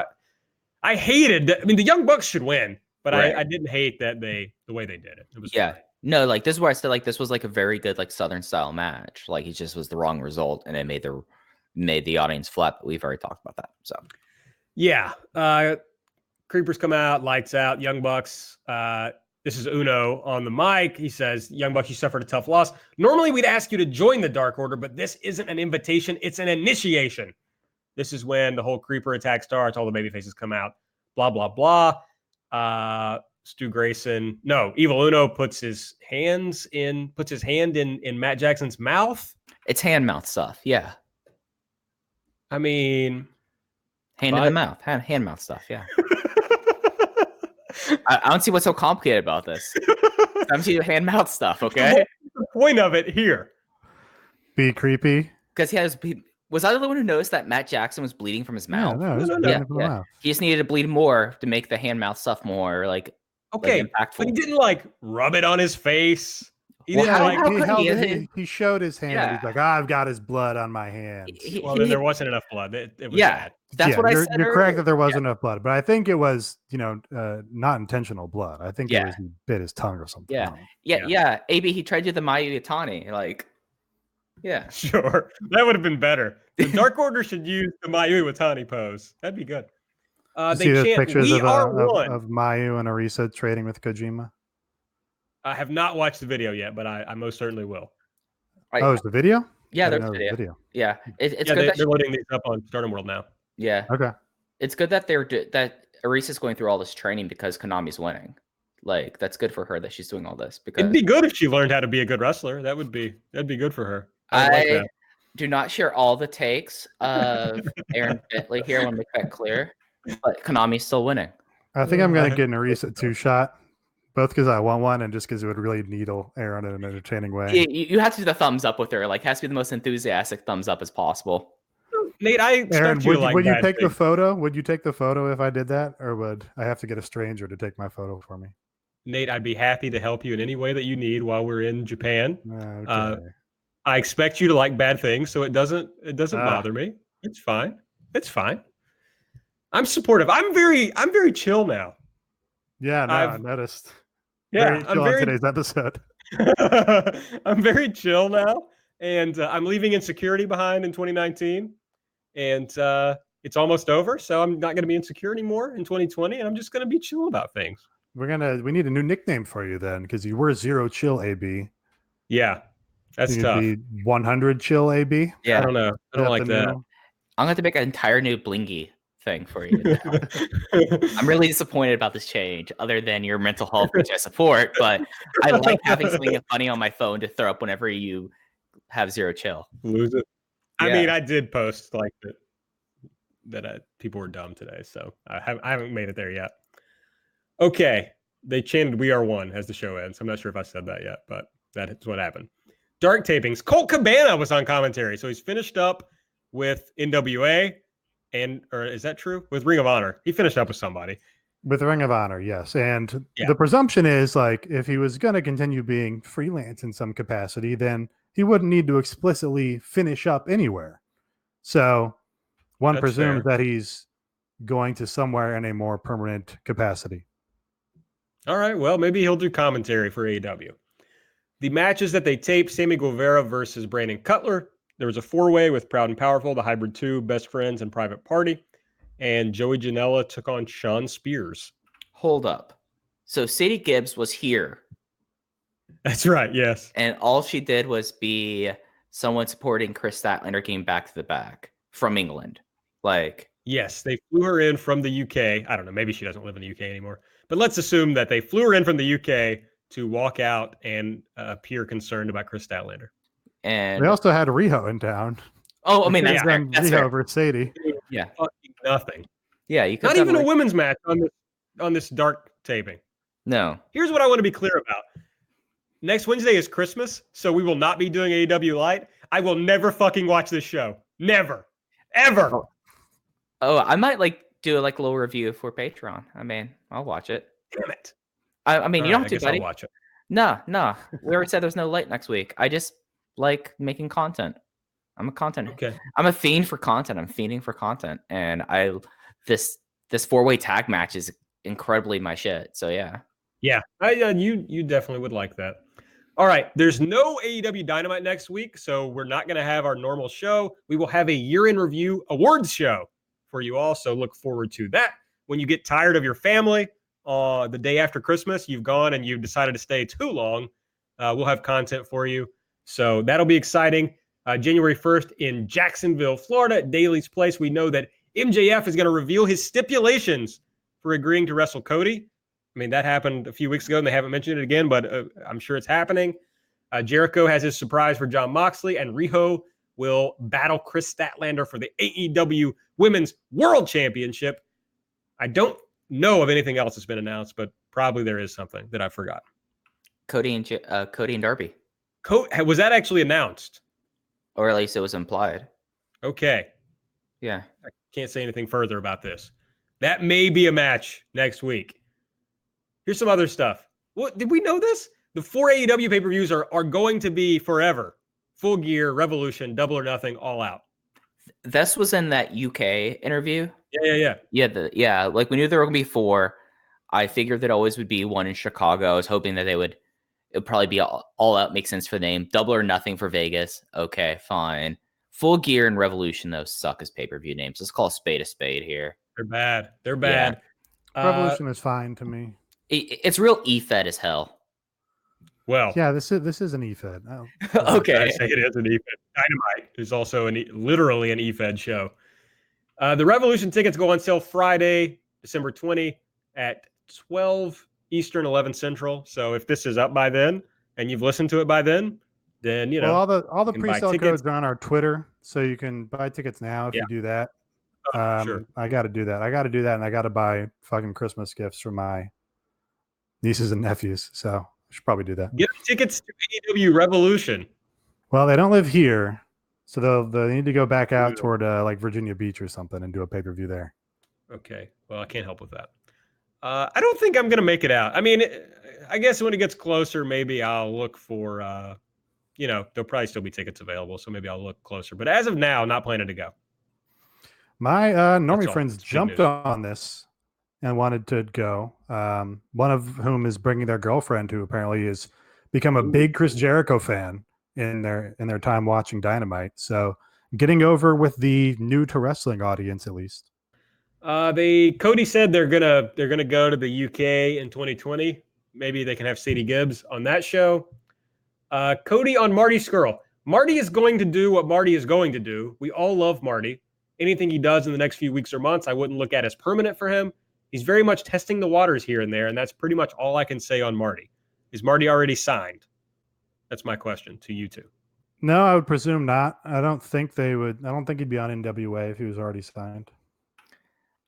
I hated that. I mean, the Young Bucks should win, but right. I didn't hate that the way they did it. It was fun. No, like this is where I said like this was like a very good like Southern style match. Like it just was the wrong result, and it made the audience flap. We've already talked about that. So yeah, Creepers come out, lights out. Young Bucks. This is Uno on the mic. He says, "Young Bucks, you suffered a tough loss. Normally, we'd ask you to join the Dark Order, but this isn't an invitation. It's an initiation." This is when the whole Creeper attack starts. All the baby faces come out. Blah, blah, blah. Stu Grayson. No, Evil Uno puts his hand in Matt Jackson's mouth. It's hand mouth stuff. Yeah. I mean, hand in the mouth. Hand mouth stuff. Yeah. I don't see what's so complicated about this. I'm seeing hand mouth stuff. Okay. The point of it here. Be creepy. Because was I the one who noticed that Matt Jackson was bleeding from his mouth? No. He just needed to bleed more to make the hand mouth stuff more like impactful. But he didn't like rub it on his face. He showed his hand. Yeah. He's like, I've got his blood on my hands. Then there wasn't enough blood. It was bad. That's what I said. You're correct that there wasn't enough blood, but I think it was, not intentional blood. I think it was he bit his tongue or something. Yeah. AB, he tried to do the Mayu Itani. Like, yeah. Sure. That would have been better. The Dark Order should use the Mayu Itani pose. That'd be good. They see those pictures "We of Mayu and Arisa trading with Kojima? I have not watched the video yet, but I most certainly will. Is the video? Yeah, there's video. Yeah, it's good. They're loading these up on Stardom World now. Yeah. Okay. It's good that that Arisa's going through all this training because Konami's winning. Like, that's good for her that she's doing all this. Because it'd be good if she learned how to be a good wrestler. That'd be good for her. I do not share all the takes of Aaron Bentley here. I want to make that clear. But Konami's still winning. I think I'm going to get an Arisa 2-shot. Both because I want one and just because it would really needle Aaron in an entertaining way. You have to do the thumbs up with her. Like, has to be the most enthusiastic thumbs up as possible. Nate, Aaron, would you take the photo? Would you take the photo if I did that? Or would I have to get a stranger to take my photo for me? Nate, I'd be happy to help you in any way that you need while we're in Japan. Okay. I expect you to like bad things, so it doesn't bother me. It's fine. I'm supportive. I'm very chill now. Yeah, I noticed. Yeah, I'm very on today's episode. I'm very chill now, and I'm leaving insecurity behind in 2019, and it's almost over. So I'm not going to be insecure anymore in 2020, and I'm just going to be chill about things. We need a new nickname for you then, because you were Zero Chill AB. Yeah, that's tough. Be 100 Chill AB. Yeah, I don't know. I don't like that. I'm going to have to make an entire new blingy thing for you. I'm really disappointed about this change, other than your mental health, which I support, but I like having something funny on my phone to throw up whenever you have Zero Chill. Lose it. I mean, I did post like that people were dumb today, so I haven't made it there yet. Okay, they chanted "We Are One" as the show ends. I'm not sure if I said that yet, but that is what happened. Dark tapings. Colt Cabana was on commentary, so he's finished up with NWA or is that true? With Ring of Honor. He finished up with somebody. With Ring of Honor, yes. And Yeah. the presumption is like if he was going to continue being freelance in some capacity, then he wouldn't need to explicitly finish up anywhere. So one That's presumes fair. that he's going to somewhere in a more permanent capacity. All right. Well, maybe he'll do commentary for AEW. The matches that they taped, Sammy Guevara versus Brandon Cutler. There was a 4-way with Proud and Powerful, the Hybrid 2, Best Friends, and Private Party. And Joey Janela took on Sean Spears. Hold up. So Sadie Gibbs was here. That's right, yes. And all she did was be someone supporting Chris Statlander getting back to the back from England. Like, yes, they flew her in from the UK. I don't know, maybe she doesn't live in the UK anymore. But let's assume that they flew her in from the UK to walk out and appear concerned about Chris Statlander. And they also had Riho in town. Oh, I mean, that's fair. That's Riho fair. versus Sadie. Yeah. Fucking nothing. Yeah, you could not even a women's match on this dark taping. No. Here's what I want to be clear about. Next Wednesday is Christmas, so we will not be doing AEW Light. I will never fucking watch this show. Never. Ever. Oh, I might do a little review for Patreon. I mean, I'll watch it. Damn it. I mean, all you don't right, have to, buddy. I'll watch it. No. We already said there's no Light next week. I just like making content. I'm a content. Okay. I'm a fiend for content. I'm fiending for content, and this 4-way tag match is incredibly my shit. So yeah. Yeah, you definitely would like that. All right, there's no AEW Dynamite next week, so we're not going to have our normal show. We will have a year-in review awards show for you all, so look forward to that. When you get tired of your family the day after Christmas, you've gone and you've decided to stay too long, we'll have content for you. So that'll be exciting. January 1st in Jacksonville, Florida, at Daly's Place. We know that MJF is going to reveal his stipulations for agreeing to wrestle Cody. I mean, that happened a few weeks ago, and they haven't mentioned it again, but I'm sure it's happening. Jericho has his surprise for Jon Moxley, and Riho will battle Chris Statlander for the AEW Women's World Championship. I don't know of anything else that's been announced, but probably there is something that I forgot. Cody and Darby. Was that actually announced? Or at least it was implied. Okay. Yeah. I can't say anything further about this. That may be a match next week. Here's some other stuff. What did we know this? The 4 AEW pay-per-views are going to be forever. Full Gear, Revolution, Double or Nothing, All Out. This was in that UK interview. Yeah. Yeah. Like we knew there were gonna be 4. I figured that always would be one in Chicago. I was hoping that it would probably be all Out. Makes sense for the name. Double or Nothing for Vegas. Okay, fine. Full Gear and Revolution, those suck as pay-per-view names. Let's call a spade here. They're bad. Yeah. Revolution is fine to me. It's real E-Fed as hell. Well, yeah, this is an E-Fed. Oh, okay. I say it is an E-Fed. Dynamite is also literally an E-Fed show. The Revolution tickets go on sale Friday, December 20 at 12 Eastern, 11 Central. So if this is up by then and you've listened to it by then you know. Well, all the pre-sale codes are on our Twitter, so you can buy tickets now if you do that. Sure. I got to do that. And I got to buy fucking Christmas gifts for my nieces and nephews. So I should probably do that. Get tickets to AEW Revolution. Well, they don't live here, so they need to go back out toward like Virginia Beach or something and do a pay-per-view there. Okay. Well, I can't help with that. I don't think I'm going to make it out. I mean, I guess when it gets closer, maybe I'll look for, there'll probably still be tickets available, so maybe I'll look closer. But as of now, not planning to go. My Normie friends jumped on this and wanted to go. One of whom is bringing their girlfriend, who apparently has become a big Chris Jericho fan in their time watching Dynamite. So getting over with the new to wrestling audience, at least. Cody said they're gonna go to the UK in 2020. Maybe they can have Sadie Gibbs on that show. Cody on Marty Scurll. Marty is going to do what Marty is going to do. We all love Marty. Anything he does in the next few weeks or months, I wouldn't look at as permanent for him. He's very much testing the waters here and there, and that's pretty much all I can say on Marty. Is Marty already signed? That's my question to you two. No, I would presume not. I don't think he'd be on NWA if he was already signed.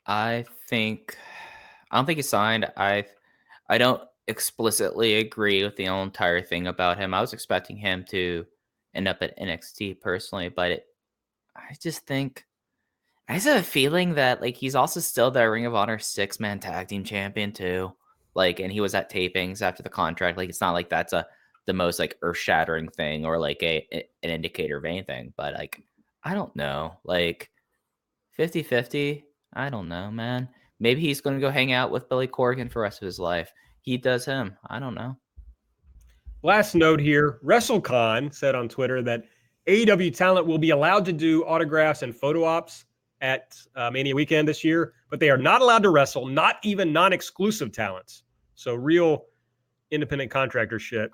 I don't think he's signed. I don't explicitly agree with the entire thing about him. I was expecting him to end up at NXT personally, but I just have a feeling that like he's also still the Ring of Honor 6-man tag team champion too. Like, and he was at tapings after the contract. Like, it's not like that's the most like earth-shattering thing or like an indicator of anything. But like, I don't know. Like 50-50. I don't know, man. Maybe he's going to go hang out with Billy Corgan for the rest of his life. He does him. I don't know. Last note here, WrestleCon said on Twitter that AEW talent will be allowed to do autographs and photo ops at Mania Weekend this year, but they are not allowed to wrestle, not even non-exclusive talents. So real independent contractor shit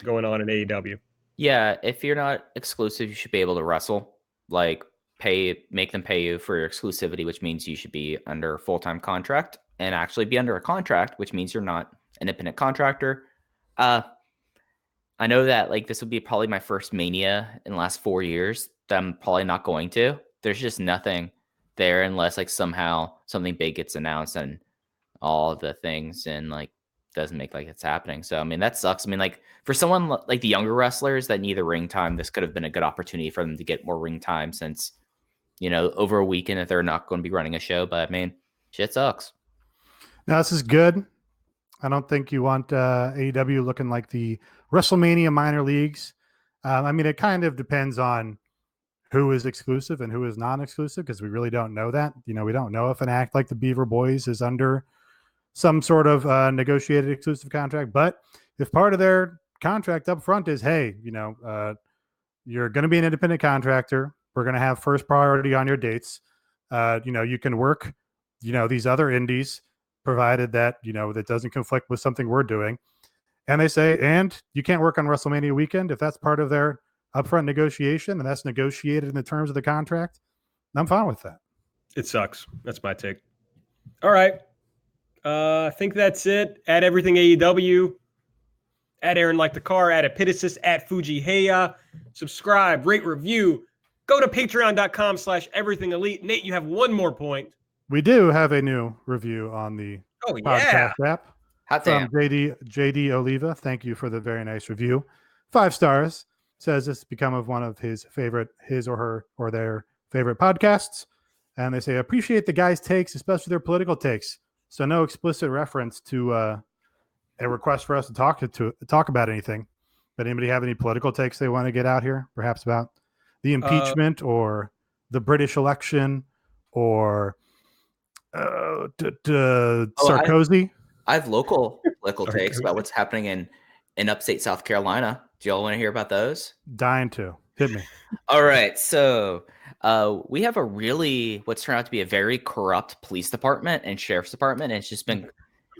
going on in AEW. Yeah, if you're not exclusive, you should be able to wrestle. Like, make them pay you for your exclusivity, which means you should be under a full-time contract and actually be under a contract, which means you're not an independent contractor. I know that like this would be probably my first Mania in the last 4 years that I'm probably not going to. There's just nothing there unless like somehow something big gets announced and all the things and like doesn't make like it's happening. So I mean that sucks. I mean like for someone like the younger wrestlers that need the ring time, this could have been a good opportunity for them to get more ring time since over a weekend if they're not going to be running a show. But I mean shit sucks. Now this is good. I don't think you want AEW looking like the WrestleMania minor leagues. I mean, it kind of depends on who is exclusive and who is non-exclusive because we really don't know that. We don't know if an act like the Beaver Boys is under some sort of negotiated exclusive contract. But if part of their contract up front is, hey, you're going to be an independent contractor. We're going to have first priority on your dates. You can work, these other indies, provided that, that doesn't conflict with something we're doing. And they say, and you can't work on WrestleMania weekend if that's part of their upfront negotiation and that's negotiated in the terms of the contract. I'm fine with that. It sucks. That's my take. All right. I think that's it. At Everything AEW. At Aaron Like the Car. At Epitasis. At Fuji Heya. Subscribe. Rate. Review. Go to patreon.com/everythingelite. Nate, you have one more point. We do have a new review on the podcast app. Hot from damn. JD Oliva. Thank you for the very nice review. 5 stars. Says it's become of one of his or her or their favorite podcasts. And they say, appreciate the guys' takes, especially their political takes. So no explicit reference to a request for us to talk about anything. But anybody have any political takes they want to get out here? Perhaps about the impeachment or the British election or Sarkozy? I have local political takes about what's happening in upstate South Carolina. Do y'all want to hear about those? Dying to. Hit me. All right. So we have what's turned out to be a very corrupt police department and sheriff's department. And it's just been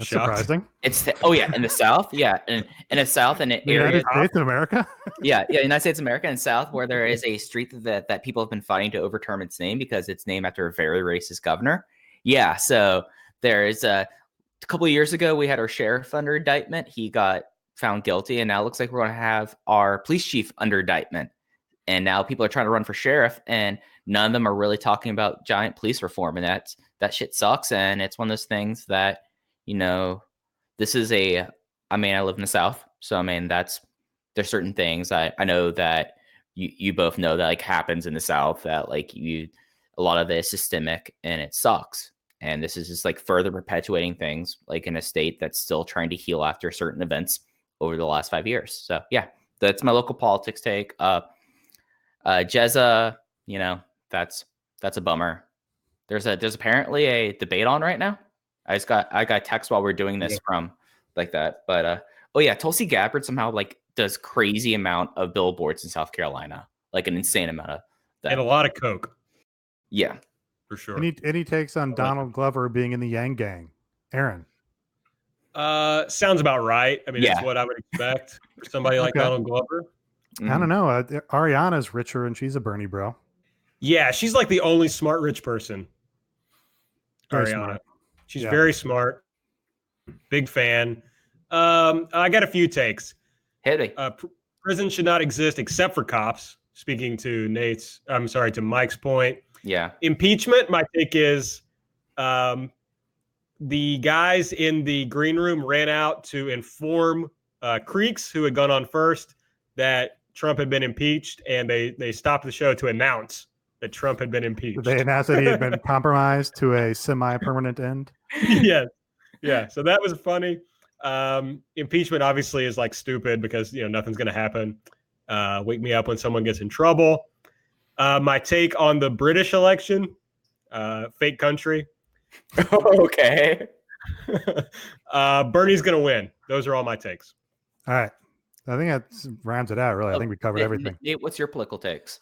surprising. in the South. Yeah. In the South and the United States of America. yeah. United States of America and South, where there is a street that people have been fighting to overturn its name because it's named after a very racist governor. Yeah. So there is a couple of years ago, we had our sheriff under indictment. He got found guilty. And now it looks like we're going to have our police chief under indictment. And now people are trying to run for sheriff and none of them are really talking about giant police reform. And that shit sucks. And it's one of those things that, this is I live in the South. So, there's certain things I know that you both know that like happens in the South that like a lot of it is systemic and it sucks. And this is just like further perpetuating things like in a state that's still trying to heal after certain events over the last 5 years. So yeah, that's my local politics take. Jezza, that's a bummer. There's apparently a debate on right now. I got a text while we're doing this from like that. But Tulsi Gabbard somehow like does crazy amount of billboards in South Carolina, like an insane amount of that. And a lot of coke. Yeah. For sure. Any takes on Donald Glover being in the Yang Gang? Aaron. Sounds about right. I mean, That's what I would expect for somebody like Donald Glover. I don't know. Ariana's richer and she's a Bernie bro. Yeah, she's like the only smart rich person. Very Ariana. smart. She's very smart. Big fan. I got a few takes. Hit me. Prison should not exist except for cops. Speaking to to Mike's point. Yeah. Impeachment, my take is the guys in the green room ran out to inform Creeks, who had gone on first, that Trump had been impeached, and they stopped the show to announce that Trump had been impeached. They announced that he had been compromised to a semi-permanent end. Yes. Yeah. So that was funny. Impeachment obviously is like stupid because, nothing's going to happen. Wake me up when someone gets in trouble. My take on the British election, fake country. Okay. Bernie's going to win. Those are all my takes. All right. I think that rounds it out, really. I think we covered everything. Nate, what's your political takes?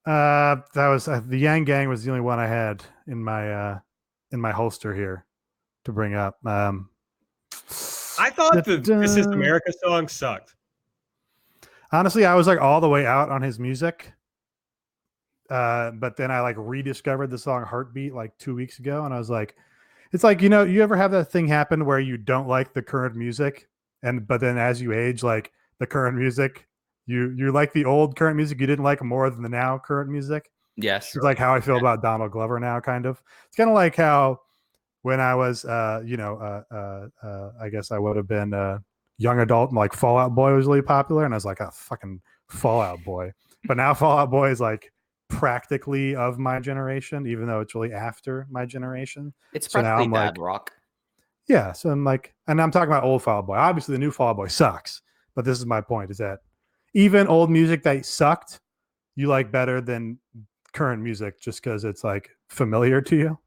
That was the Yang Gang was the only one I had in my holster here to bring up. I thought the This Is America song sucked. Honestly, I was like all the way out on his music. But then I like rediscovered the song Heartbeat like 2 weeks ago. And I was like, it's like, you ever have that thing happen where you don't like the current music but then as you age, like the current music, you like the old current music you didn't like more than the now current music. Yes. It's like how I feel about Donald Glover now, kind of. It's kind of like how when I was, I guess I would have been a young adult and like Fall Out Boy was really popular. And I was like, oh, fucking Fall Out Boy. But now Fall Out Boy is like practically of my generation, even though it's really after my generation. It's practically so bad rock. Yeah. So I'm like, and I'm talking about old Fall Out Boy. Obviously, the new Fall Out Boy sucks. But this is my point, is that even old music that sucked, you like better than current music just because it's like familiar to you.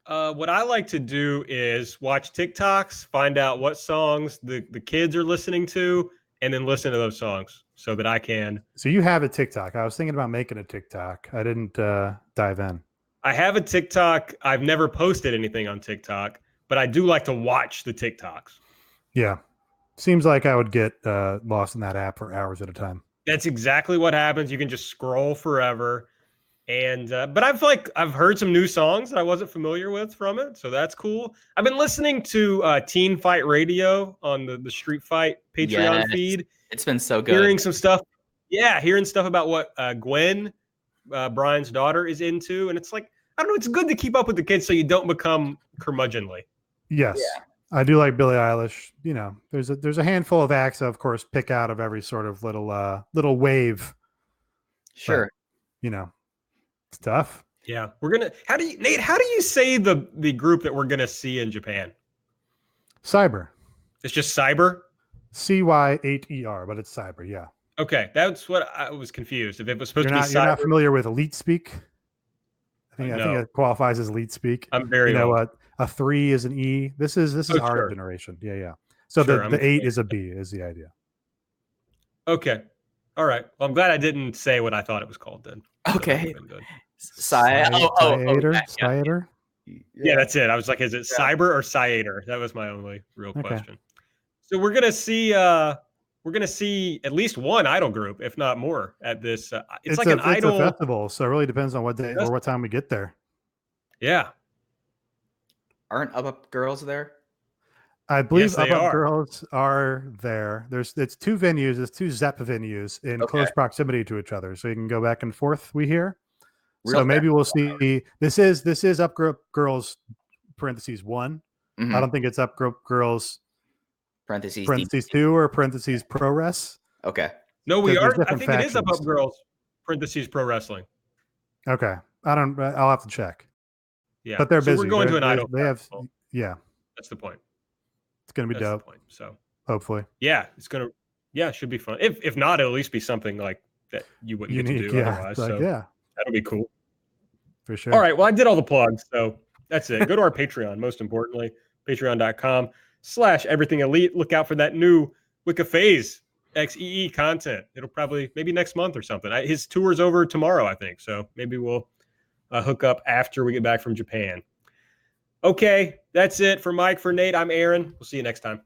What I like to do is watch TikToks, find out what songs the kids are listening to, and then listen to those songs so that I can. So you have a TikTok. I was thinking about making a TikTok. I didn't dive in. I have a TikTok. I've never posted anything on TikTok, but I do like to watch the TikToks. Yeah. Seems like I would get lost in that app for hours at a time. That's exactly what happens. You can just scroll forever. And but I've heard some new songs that I wasn't familiar with from it, so that's cool. I've been listening to Teen Fight Radio on the Street Fight Patreon feed. It's been so good. Hearing some stuff, hearing stuff about what Gwen, Brian's daughter, is into, and it's like, I don't know, it's good to keep up with the kids so you don't become curmudgeonly. Yes, I do like Billie Eilish. There's a handful of acts I, of course, pick out of every sort of little wave. Sure, but, it's tough. Yeah, Nate, how do you say the group that we're gonna see in Japan? Cyber. It's just Cyber? CY8ER, but it's Cyber, yeah. Okay, that's what I was confused. If it was supposed to be Cyber. You're not familiar with Elite Speak? I think it qualifies as Elite Speak. I'm very old. A 3 is an E. This is our generation. Yeah. So the 8 is a B is the idea. Okay. All right. Well, I'm glad I didn't say what I thought it was called then. Okay. Cyator? Yeah, that's it. I was like, is it Cyber or Cyator? That was my only real question. So we're gonna see at least one idol group, if not more, at this. It's like an idol festival, so it really depends on what day or what time we get there. Yeah. Aren't Up Girls there? I believe Up Girls are there. It's two venues. It's two Zepp venues in close proximity to each other, so you can go back and forth. We hear. Maybe we'll see. This is Up Girls (1). Mm-hmm. I don't think it's Up Girls (2) or Pro Res. Okay. No, we are. I think it is Up Girls (Pro Wrestling). Okay. I'll have to check. Yeah. But they're busy. We're going to an idol. They have. Festival. Yeah. That's the point. It's going to be dope. So hopefully. Yeah, it should be fun. If not, it'll at least be something like that you wouldn't get to do otherwise. So that'll be cool. For sure. All right. Well, I did all the plugs, so that's it. Go to our Patreon, most importantly, patreon.com/everythingelite. Look out for that new Wicca Phase XEE content. It'll probably maybe next month or something. His tour's over tomorrow, I think. So maybe we'll hook up after we get back from Japan. Okay, that's it for Mike. For Nate, I'm Aaron. We'll see you next time.